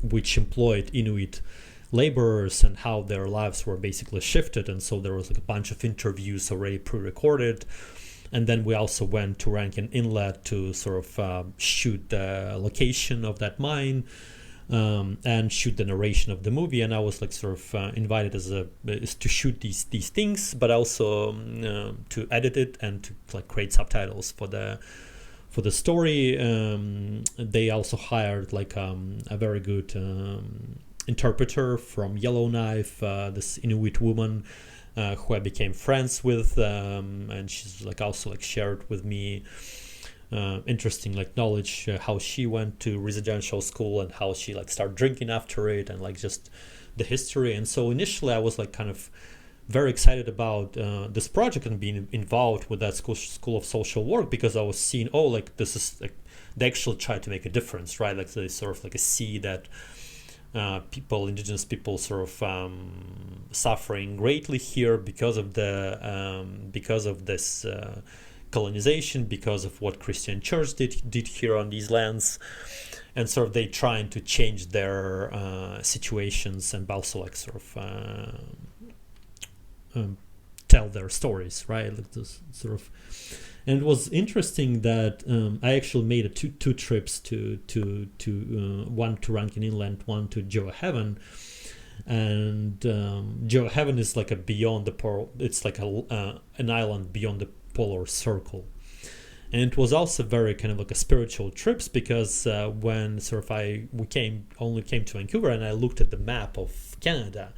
which employed Inuit laborers, and how their lives were basically shifted. And so there was like a bunch of interviews already pre-recorded, and then we also went to Rankin Inlet to sort of shoot the location of that mine, and shoot the narration of the movie. And I was like sort of invited as to shoot these things, but also to edit it and to like create subtitles for the story. They also hired like a very good interpreter from Yellowknife, this Inuit woman who I became friends with, and she's like also like shared with me interesting like knowledge, how she went to residential school and how she like started drinking after it, and like just the history. And so initially I was like kind of very excited about this project and being involved with that school of social work, because I was seeing, oh, like this is like they actually try to make a difference, right? Like they sort of like see that indigenous people sort of suffering greatly here because of this colonization, because of what Christian Church did here on these lands, and sort of they trying to change their situations and also like sort of tell their stories, right? Like this sort of. And it was interesting that I actually made two trips to one to Rankin Inland, one to Joe-Haven, and Joe-Haven is like a beyond the pole. It's like an island beyond the polar circle, and it was also very kind of like a spiritual trips, because when sort of we came to Vancouver and I looked at the map of Canada,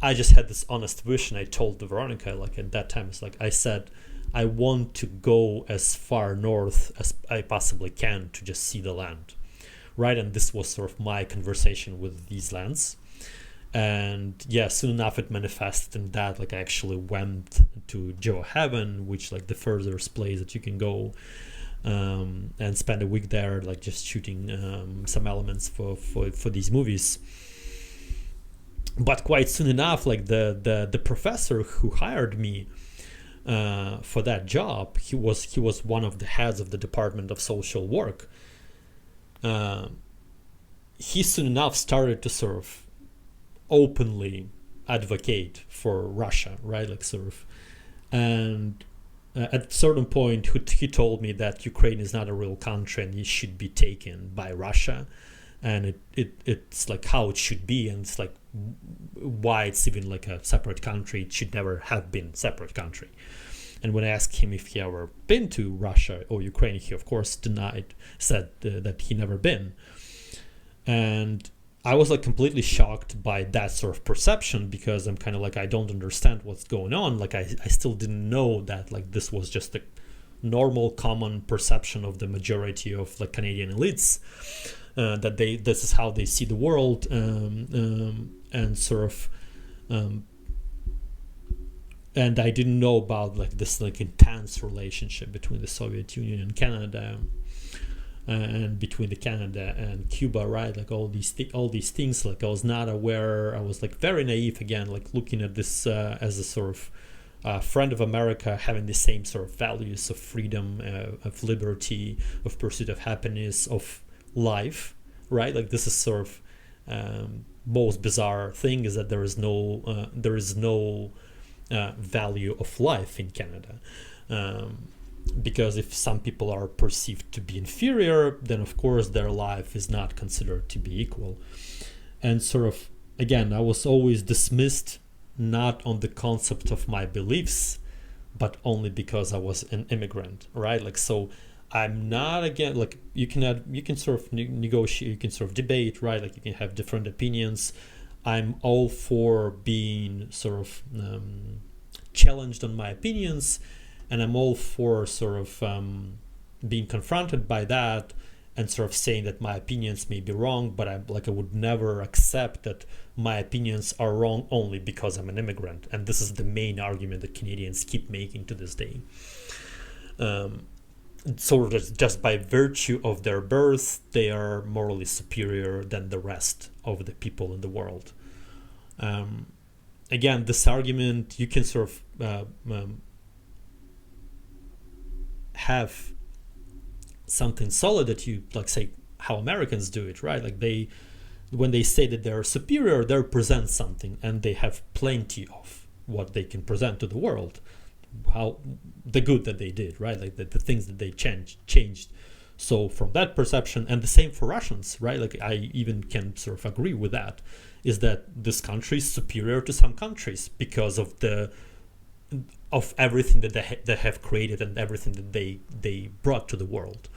I just had this honest wish, and I told Veronica, like at that time, it's like I said, I want to go as far north as I possibly can to just see the land, right? And this was sort of my conversation with these lands. And yeah, soon enough it manifested in that, like I actually went to Joe-Haven, which like the furthest place that you can go, and spend a week there, like just shooting some elements for these movies. But quite soon enough, like the professor who hired me for that job, he was one of the heads of the Department of Social Work. He soon enough started to sort of openly advocate for Russia, right? Like sort of, and at a certain point, he told me that Ukraine is not a real country and it should be taken by Russia, and it's like how it should be, and it's like why it's even like a separate country. It should never have been a separate country. And when I asked him if he ever been to Russia or Ukraine, he of course said that he never been. And I was like completely shocked by that sort of perception, because I'm kind of like, I don't understand what's going on. Like I still didn't know that like this was just a normal common perception of the majority of like Canadian elites, that this is how they see the world, and sort of and I didn't know about like this like intense relationship between the Soviet Union and Canada, and between the Canada and Cuba, right? Like all these things, like I was not aware. I was like very naive again, like looking at this as a sort of friend of America, having the same sort of values of freedom, of liberty, of pursuit of happiness, of life, right? Like this is sort of most bizarre thing, is that there is no value of life in Canada, because if some people are perceived to be inferior, then of course their life is not considered to be equal. And sort of again, I was always dismissed not on the concept of my beliefs, but only because I was an immigrant, right? Like so I'm not, again, like you can sort of negotiate, you can sort of debate, right? Like you can have different opinions. I'm all for being sort of challenged on my opinions, and I'm all for sort of being confronted by that and sort of saying that my opinions may be wrong, but I would never accept that my opinions are wrong only because I'm an immigrant. And this is the main argument that Canadians keep making to this day. Sort of just by virtue of their birth, they are morally superior than the rest of the people in the world. Again, this argument, you can sort of have something solid that you like say how Americans do it, right? Like when they say that they're superior, they present something, and they have plenty of what they can present to the world, how the good that they did, right? Like the things that they changed. So from that perception, and the same for Russians, right? Like I even can sort of agree with that, is that this country is superior to some countries because of everything that they have created and everything that they brought to the world.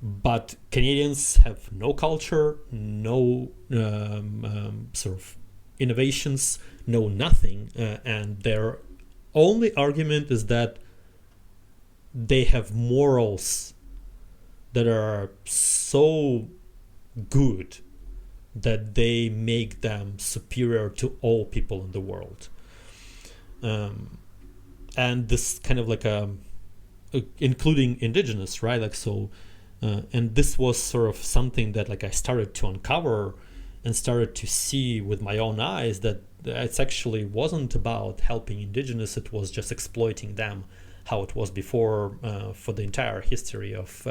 But Canadians have no culture, no sort of innovations, no nothing, and their only argument is that they have morals that are so good that they make them superior to all people in the world. and this kind of like including indigenous, right? Like so, and this was sort of something that like I started to uncover and started to see with my own eyes, that it actually wasn't about helping indigenous, it was just exploiting them, how it was before, for the entire history of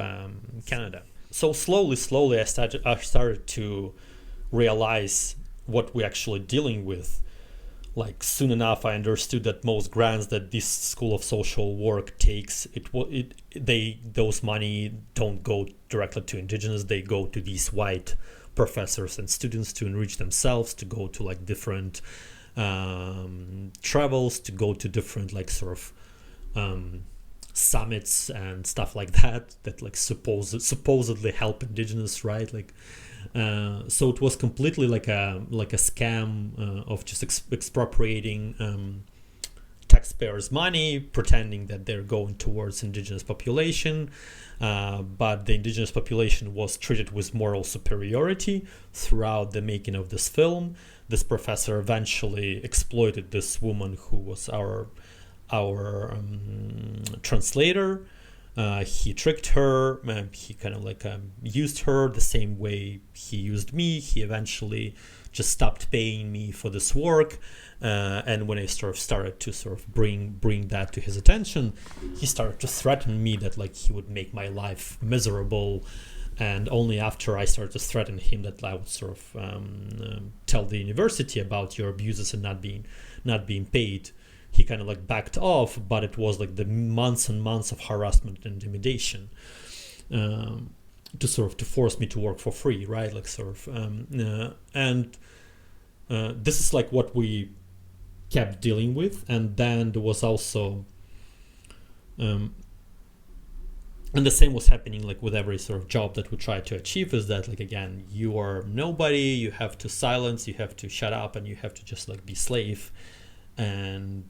Canada. So slowly I started to realize what we're actually dealing with. Like soon enough I understood that most grants that this School of Social Work takes, those money don't go directly to indigenous, they go to these white professors and students to enrich themselves, to go to like different travels, to go to different like sort of summits and stuff like that like supposedly help indigenous, right? Like so it was completely like a scam of just expropriating taxpayers' money, pretending that they're going towards indigenous population, but the indigenous population was treated with moral superiority throughout the making of this film. This professor eventually exploited this woman who was our translator. He tricked her, he kind of like used her the same way he used me. He eventually just stopped paying me for this work, and when I started to bring that to his attention, he started to threaten me that like he would make my life miserable. And only after I started to threaten him that I would tell the university about your abuses and not being paid, he kind of like backed off. But it was like the months and months of harassment and intimidation to force me to work for free, right? Like and this is like what we kept dealing with. And then there was also and the same was happening like with every sort of job that we try to achieve, is that like again, you are nobody, you have to silence, you have to shut up, and you have to just like be slave. And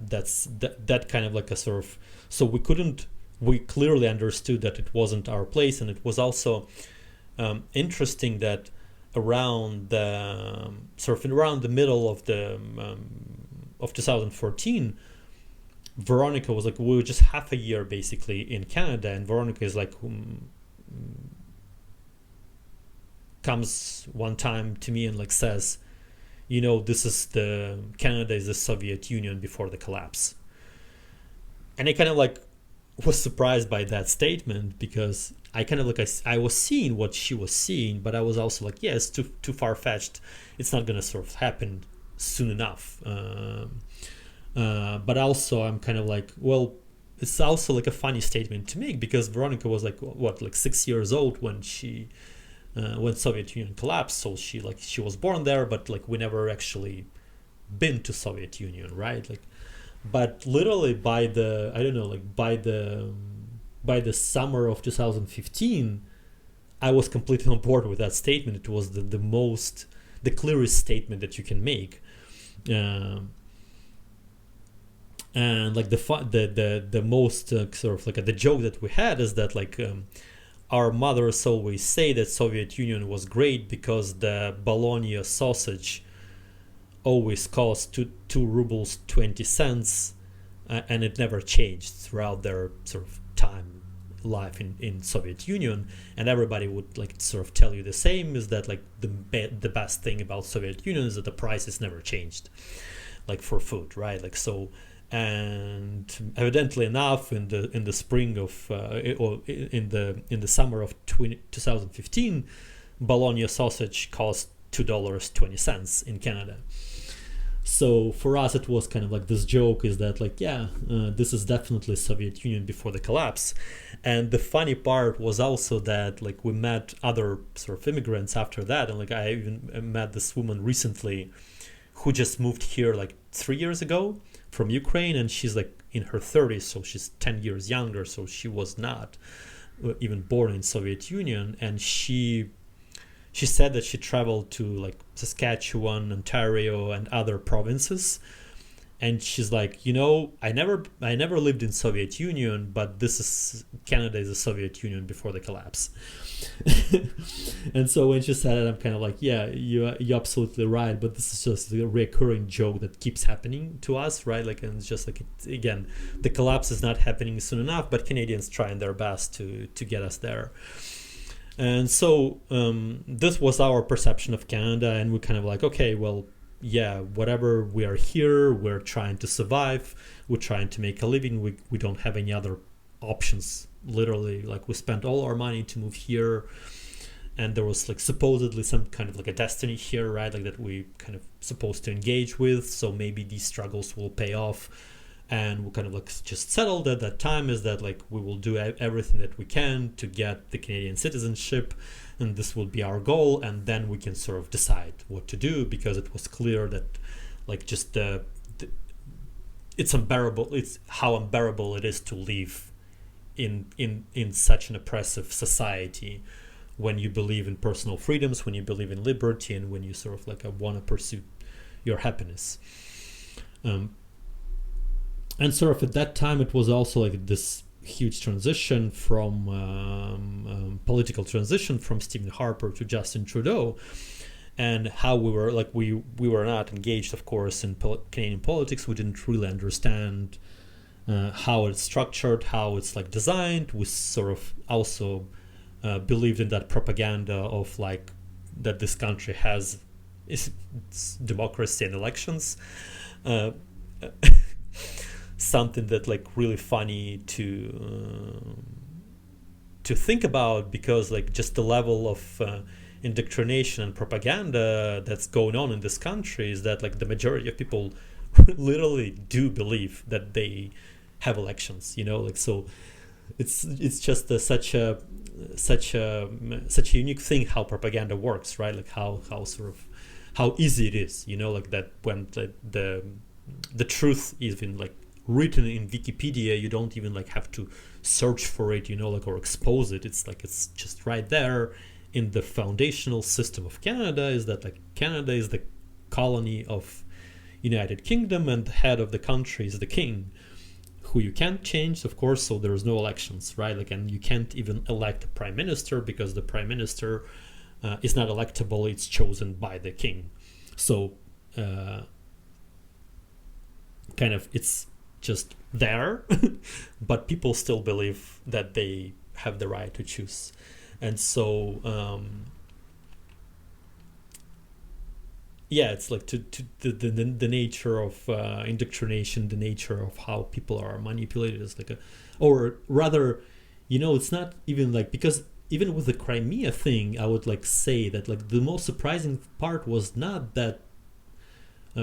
that's that kind of like a sort of, so we clearly understood that it wasn't our place. And it was also interesting that around the middle of 2014, Veronica was like, we were just half a year basically in Canada, and Veronica is like comes one time to me and like says, this is Canada is the Soviet Union before the collapse. And I kind of like was surprised by that statement, because I kind of like I was seeing what she was seeing, but I was also like, it's too far-fetched, it's not gonna sort of happen soon enough. But also I'm kind of like, well, it's also like a funny statement to make, because Veronica was like 6 years old when Soviet Union collapsed. So she was born there, but like we never actually been to Soviet Union, right? Like, but literally by the summer of 2015, I was completely on board with that statement. It was the clearest statement that you can make. And like the most sort of like the joke that we had is that like our mothers always say that Soviet Union was great because the bologna sausage always cost 2 rubles 20 cents, and it never changed throughout their sort of life in Soviet Union. And everybody would like sort of tell you the same, is that like the best thing about Soviet Union is that the prices never changed, like for food, right? Like so. And evidently enough, in the spring of or in the summer of 2015, bologna sausage cost $2.20 in Canada. So for us, it was kind of like this joke, is that like, this is definitely Soviet Union before the collapse. And the funny part was also that like we met other sort of immigrants after that, and like I even met this woman recently who just moved here like 3 years ago from Ukraine, and she's like in her 30s, so she's 10 years younger, so she was not even born in Soviet Union. And she said that she traveled to like Saskatchewan, Ontario, and other provinces, And she's like, I never lived in Soviet Union, but Canada is the Soviet Union before the collapse. And so when she said it, I'm kind of like, yeah, you're absolutely right, but this is just a recurring joke that keeps happening to us, right? Like, and it's just like, again, the collapse is not happening soon enough, but Canadians trying their best to get us there. And so this was our perception of Canada, and we're kind of like, okay, well, yeah, whatever, we are here, we're trying to survive, we're trying to make a living, we don't have any other options, literally. Like, we spent all our money to move here, and there was like supposedly some kind of like a destiny here, right? Like that we kind of supposed to engage with, so maybe these struggles will pay off. And we kind of like just settled at that time is that like we will do everything that we can to get the Canadian citizenship, and this will be our goal, and then we can sort of decide what to do, because it was clear that like just it's unbearable, it's how unbearable it is to live in such an oppressive society when you believe in personal freedoms, when you believe in liberty, and when you sort of like want to pursue your happiness. And sort of at that time, it was also like this huge transition from political transition from Stephen Harper to Justin Trudeau, and how we were like we were not engaged, of course, in Canadian politics. We didn't really understand how it's structured, how it's like designed. We sort of also believed in that propaganda of like that this country has it's democracy and elections. Something that like really funny to think about, because like just the level of indoctrination and propaganda that's going on in this country is that like the majority of people literally do believe that they have elections, like, so it's just such a unique thing how propaganda works, right? Like how sort of how easy it is, like that when the truth is in like written in Wikipedia, you don't even like have to search for it, like, or expose it. It's like it's just right there in the foundational system of Canada, is that like Canada is the colony of United Kingdom, and the head of the country is the king, who you can't change, of course, so there's no elections, right? Like, and you can't even elect a prime minister, because the prime minister is not electable, it's chosen by the king. So kind of it's just there, but people still believe that they have the right to choose. And so it's like to the nature of indoctrination, the nature of how people are manipulated is like or rather, it's not even like, because even with the Crimea thing, I would like say that like the most surprising part was not that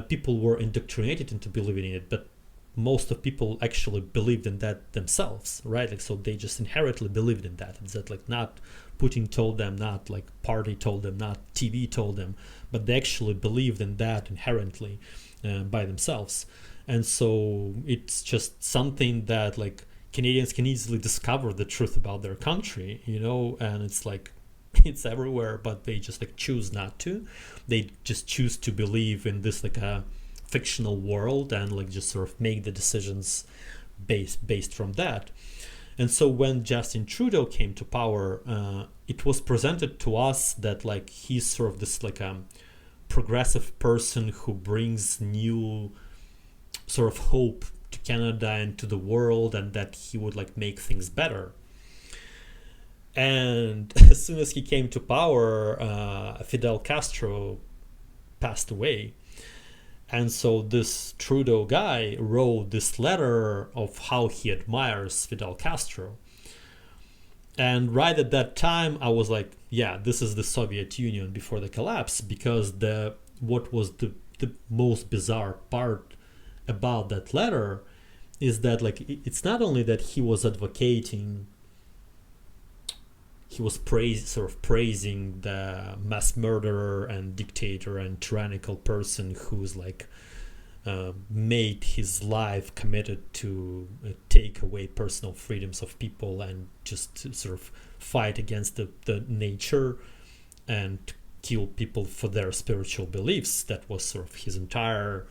people were indoctrinated into believing in it, but most of people actually believed in that themselves, right? Like, so they just inherently believed in that. It's that like not Putin told them, not like party told them, not TV told them, but they actually believed in that inherently by themselves. And so it's just something that like Canadians can easily discover the truth about their country, and it's like it's everywhere, but they just like choose not to. They just choose to believe in this like a fictional world, and like just sort of make the decisions based from that. And so when Justin Trudeau came to power, it was presented to us that like he's sort of this like progressive person who brings new sort of hope to Canada and to the world, and that he would like make things better. And as soon as he came to power, Fidel Castro passed away. And so this Trudeau guy wrote this letter of how he admires Fidel Castro. And right at that time, I was like, yeah, this is the Soviet Union before the collapse, because what was the most bizarre part about that letter is that like it's not only that he was advocating, he was praising the mass murderer and dictator and tyrannical person who's like made his life committed to take away personal freedoms of people and just to sort of fight against the nature and kill people for their spiritual beliefs. That was sort of his entire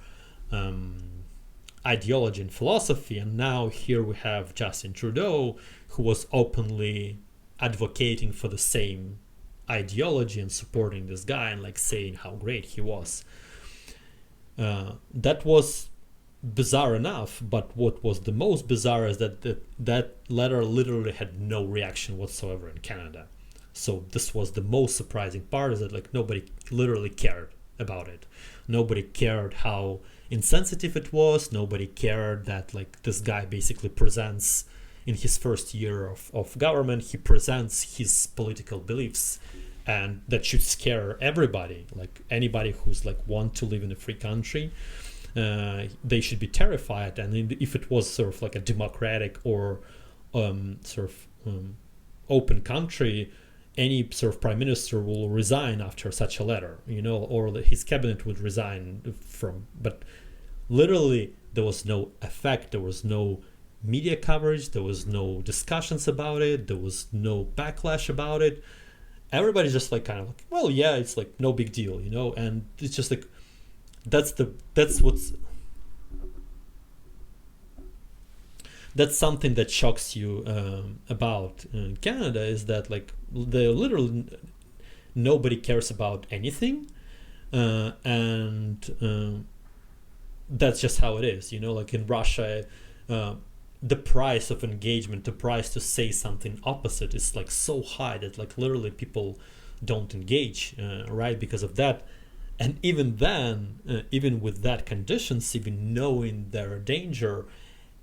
ideology and philosophy. And now here we have Justin Trudeau, who was openly advocating for the same ideology and supporting this guy and like saying how great he was. That was bizarre enough, but what was the most bizarre is that that letter literally had no reaction whatsoever in Canada. So this was the most surprising part, is that like nobody literally cared about it. Nobody cared how insensitive it was. Nobody cared that like this guy basically presents, in his first year of government, he presents his political beliefs, and that should scare everybody. Like anybody who's like want to live in a free country, they should be terrified. And if it was sort of like a democratic or open country, any sort of prime minister will resign after such a letter, or his cabinet would resign from. But literally, there was no effect. There was no media coverage. There was no discussions about it. There was no backlash about it. Everybody's just like kind of like, well, yeah, it's like no big deal, And it's just like that's something that shocks you about Canada, is that like literally nobody cares about anything, and that's just how it is. Like in Russia, the price of engagement, the price to say something opposite is like so high that like literally people don't engage, right, because of that. And even then, even with that conditions, even knowing their danger,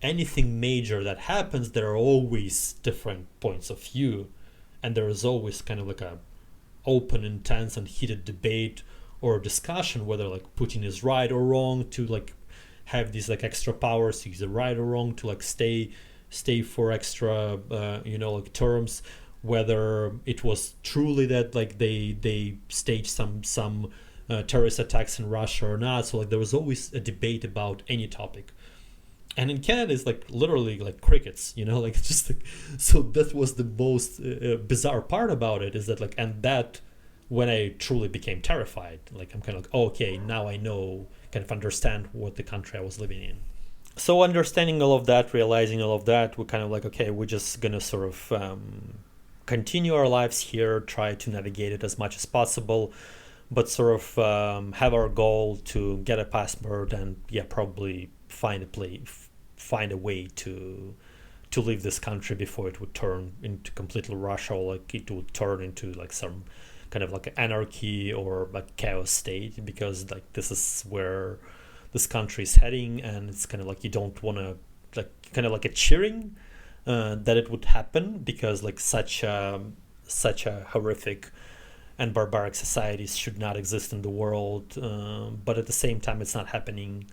anything major that happens, there are always different points of view, and there is always kind of like a open, intense, and heated debate or discussion whether like Putin is right or wrong to like have these like extra powers. He's right or wrong to like stay for extra like terms. Whether it was truly that like they staged some terrorist attacks in Russia or not. So like there was always a debate about any topic. And in Canada, it's like literally like crickets, like it's just like, so that was the most bizarre part about it, is that like, and that when I truly became terrified, like I'm kind of like, oh, okay, now I know, kind of understand what the country I was living in. So understanding all of that, realizing all of that, we're kind of like, okay, we're just gonna sort of continue our lives here, try to navigate it as much as possible, but sort of have our goal to get a passport and probably find a way to leave this country before it would turn into completely Russia, or like it would turn into like some kind of like anarchy or like chaos state, because like this is where this country is heading. And it's kind of like you don't want to, like, kind of like a cheering that it would happen, because like such a horrific and barbaric societies should not exist in the world, but at the same time it's not happening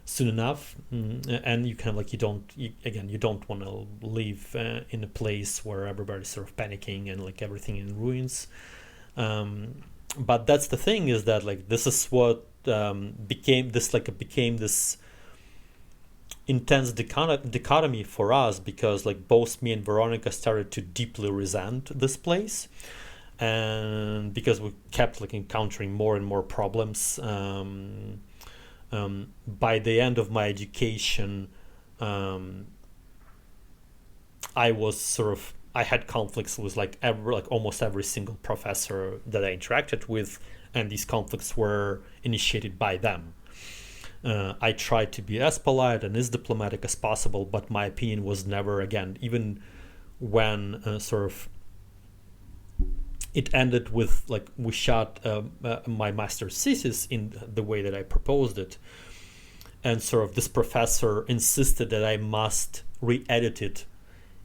soon enough. And you kind of like, you don't want to live in a place where everybody's sort of panicking and like everything in ruins. But that's the thing, is that like this is what became this intense dichotomy for us, because like both me and Veronica started to deeply resent this place, and because we kept like encountering more and more problems. By the end of my education, I had conflicts with like almost every single professor that I interacted with, and these conflicts were initiated by them. I tried to be as polite and as diplomatic as possible, but my opinion was never, again, even when it ended with like we shot my master's thesis in the way that I proposed it, and sort of this professor insisted that I must re-edit it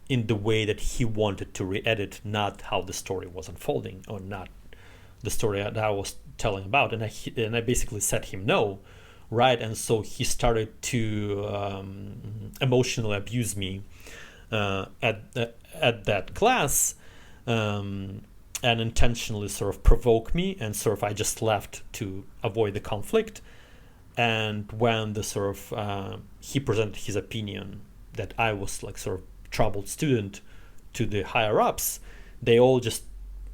in the way that he wanted to re-edit, not how the story was unfolding, or not the story that I was telling about. And I basically said him no, right? And so he started to emotionally abuse me at that class, and intentionally sort of provoke me, and sort of I just left to avoid the conflict. And when he presented his opinion that I was like sort of troubled student to the higher ups, they all just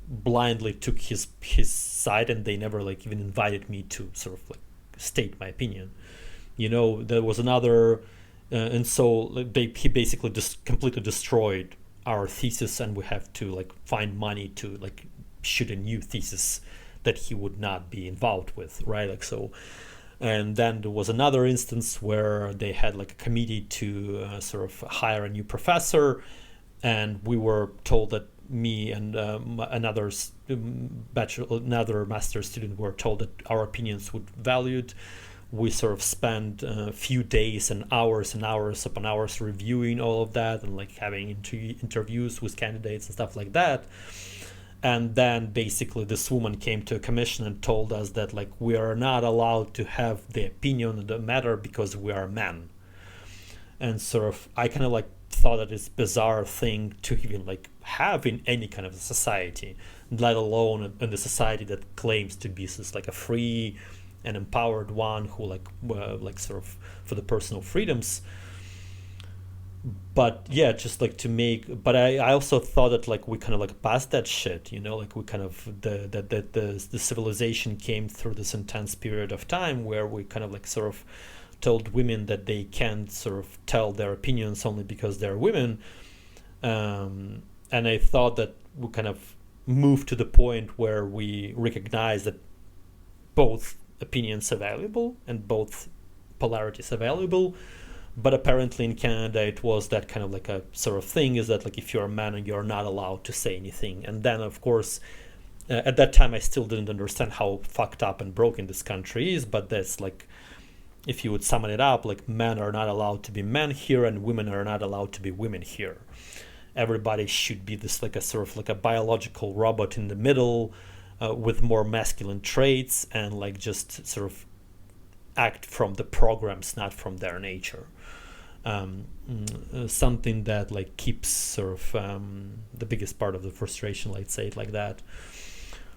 blindly took his side, and they never like even invited me to sort of like state my opinion. There was another, and so he basically just completely destroyed our thesis, and we have to like find money to like shoot a new thesis that he would not be involved with, right? Like so. And then there was another instance where they had like a committee to sort of hire a new professor, and we were told that me and another master's student were told that our opinions would be valued. We sort of spent a few days and hours upon hours reviewing all of that and like having interviews with candidates and stuff like that. And then basically this woman came to a commission and told us that like we are not allowed to have the opinion of the matter because we are men. And sort of I kind of like thought that it's bizarre thing to even like have in any kind of society, let alone in the society that claims to be just like a free and empowered one who like sort of for the personal freedoms. But yeah, just like to make, but I also thought that like we kind of like passed that shit, like we kind of the civilization came through this intense period of time where we kind of like sort of told women that they can't sort of tell their opinions only because they're women. And I thought that we kind of moved to the point where we recognize that both opinions are valuable and both polarities are valuable. But apparently in Canada it was that kind of like a sort of thing, is that like if you're a man and you're not allowed to say anything. And then of course at that time I still didn't understand how fucked up and broken this country is, but that's like, if you would sum it up, like men are not allowed to be men here and women are not allowed to be women here. Everybody should be this like a sort of like a biological robot in the middle with more masculine traits and like just sort of act from the programs, not from their nature. Something that like keeps sort of the biggest part of the frustration, let's say it like that.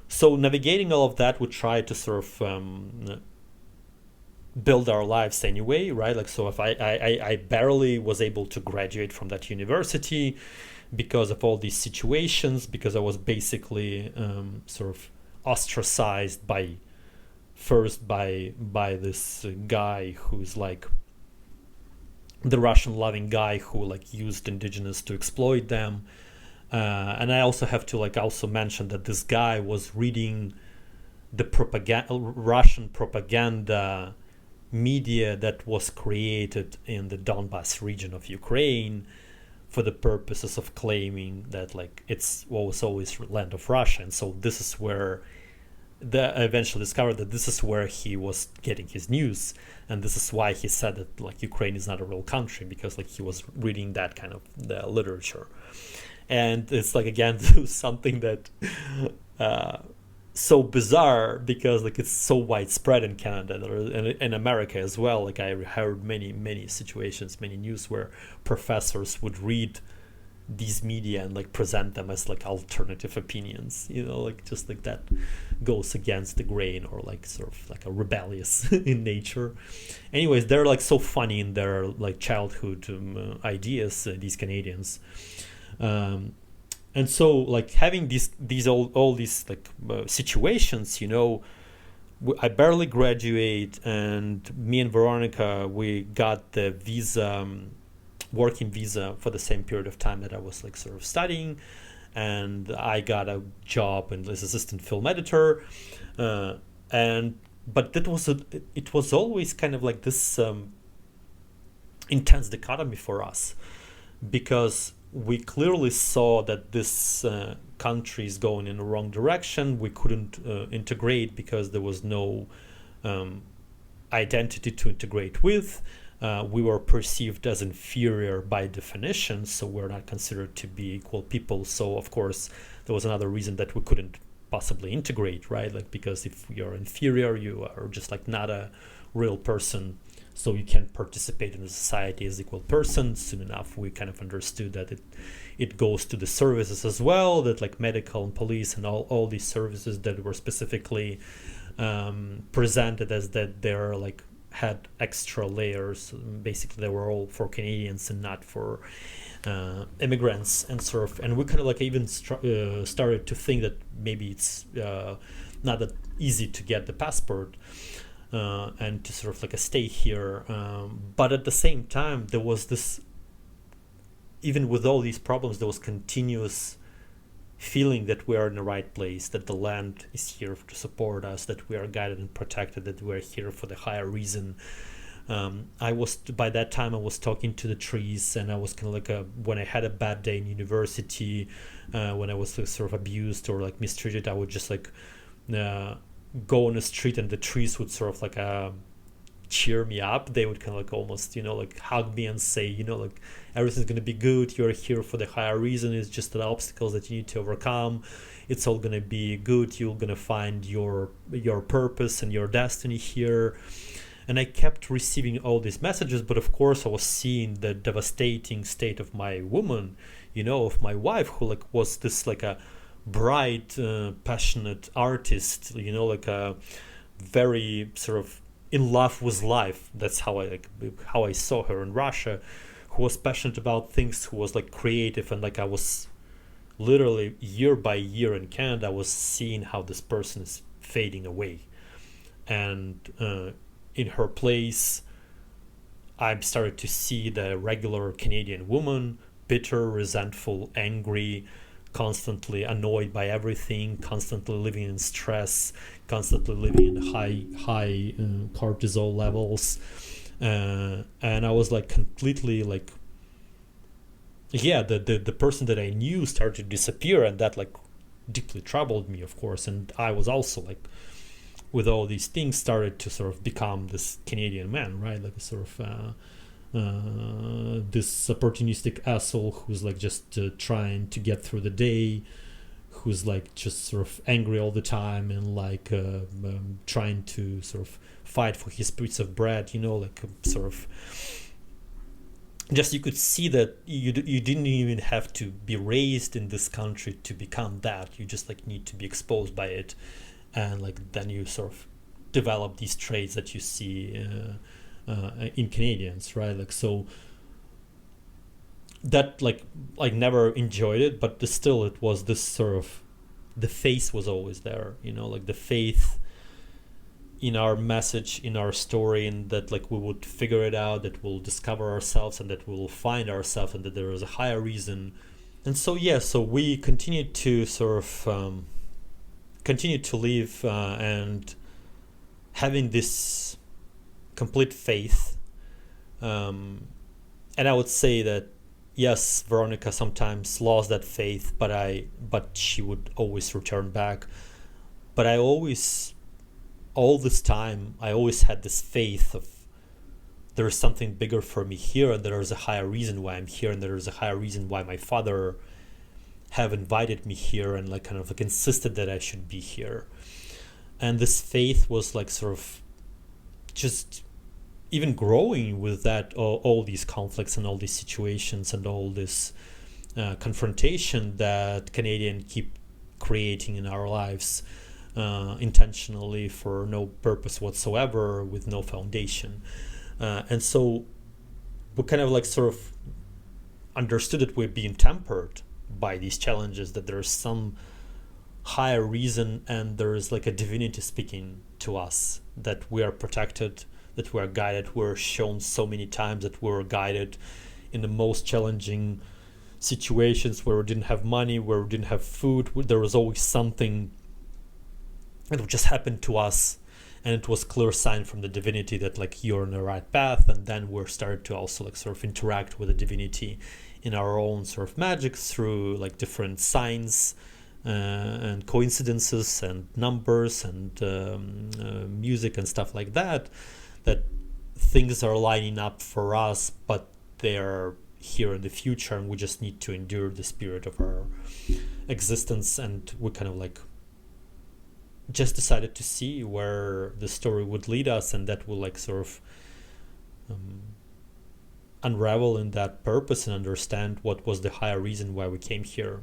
So navigating all of that, we try to sort of build our lives anyway, right? Like, so if I barely was able to graduate from that university because of all these situations, because I was basically sort of ostracized by this guy who's like the Russian loving guy who like used indigenous to exploit them. And I also have to like also mention that this guy was reading the Russian propaganda media that was created in the Donbas region of Ukraine for the purposes of claiming that like it's was always land of Russia. And so this is where I eventually discovered that this is where he was getting his news, and this is why he said that like Ukraine is not a real country, because like he was reading that kind of the literature. And it's like, again, something that so bizarre, because like it's so widespread in Canada and in America as well. Like I heard many situations, many news where professors would read these media and like present them as like alternative opinions, like just like that goes against the grain, or like sort of like a rebellious in nature. Anyways, they're like so funny in their like childhood ideas, these Canadians. And so like having these all these like situations, I barely graduate, and me and Veronica, we got the visa, working visa for the same period of time that I was like sort of studying, and I got a job as assistant film editor, but it was always kind of like this intense dichotomy for us, because we clearly saw that this country is going in the wrong direction. We couldn't integrate because there was no identity to integrate with. We were perceived as inferior by definition, so we're not considered to be equal people. So of course there was another reason that we couldn't possibly integrate, right? Like, because if you're inferior, you are just like not a real person, so you can't participate in the society as equal person. Soon enough we kind of understood that it goes to the services as well, that like medical and police and all these services that were specifically presented as that they're like had extra layers. Basically they were all for Canadians and not for immigrants, and we kind of like even started to think that maybe it's not that easy to get the passport. and to sort of like stay here. But at the same time, there was this, even with all these problems, there was continuous feeling that we are in the right place, that the land is here to support us, that we are guided and protected, that we are here for the higher reason. By that time I was talking to the trees, and I was kind of like when I had a bad day in university, when I was like, sort of abused or like mistreated, I would just like go on the street, and the trees would sort of like cheer me up. They would kind of like almost, like hug me and say, like everything's going to be good. You're here for the higher reason. It's just the obstacles that you need to overcome. It's all going to be good. You're going to find your purpose and your destiny here. And I kept receiving all these messages, but of course I was seeing the devastating state of my woman, of my wife, who like was this like a bright, passionate artist, like a very sort of in love with life. That's how I saw her in Russia, who was passionate about things, who was like creative, and like I was literally year by year in Canada, I was seeing how this person is fading away, and in her place, I started to see the regular Canadian woman, bitter, resentful, angry, constantly annoyed by everything, constantly living in stress, constantly living in high cortisol levels, and I was like completely like, the person that I knew started to disappear, and that like deeply troubled me, of course. And I was also like, with all these things, started to sort of become this Canadian man, right? Like a sort of this opportunistic asshole who's like just trying to get through the day, who's like just sort of angry all the time, and like trying to sort of fight for his piece of bread, like sort of just, you could see that you didn't even have to be raised in this country to become that. You just like need to be exposed by it, and like then you sort of develop these traits that you see in Canadians, right? Like, so that like I never enjoyed it, but still it was this sort of, the faith was always there, like the faith in our message, in our story, and that like we would figure it out, that we'll discover ourselves, and that we'll find ourselves, and that there is a higher reason. And so so we continued to sort of continue to live and having this complete faith. And I would say that yes, Veronica sometimes lost that faith, but she would always return back. But all this time, I always had this faith of there is something bigger for me here, and there is a higher reason why I'm here, and there is a higher reason why my father have invited me here and like kind of like insisted that I should be here. And this faith was like sort of just even growing with that, all these conflicts and all these situations and all this confrontation that Canadian keep creating in our lives intentionally for no purpose whatsoever, with no foundation. And so we kind of like sort of understood that we're being tempered by these challenges, that there's some higher reason, and there is like a divinity speaking to us, that we are protected, that we are guided. We're shown so many times that we're guided in the most challenging situations, where we didn't have money, where we didn't have food. There was always something that would just happen to us, and it was clear sign from the divinity that like you're on the right path. And then we're started to also like sort of interact with the divinity in our own sort of magic through like different signs and coincidences and numbers and music and stuff like that, that things are lining up for us, but they're here in the future, and we just need to endure the spirit of our existence. And we kind of like just decided to see where the story would lead us, and that will like sort of unravel in that purpose and understand what was the higher reason why we came here.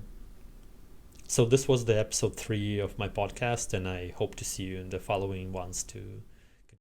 So this was the episode 3 of my podcast, and I hope to see you in the following ones too.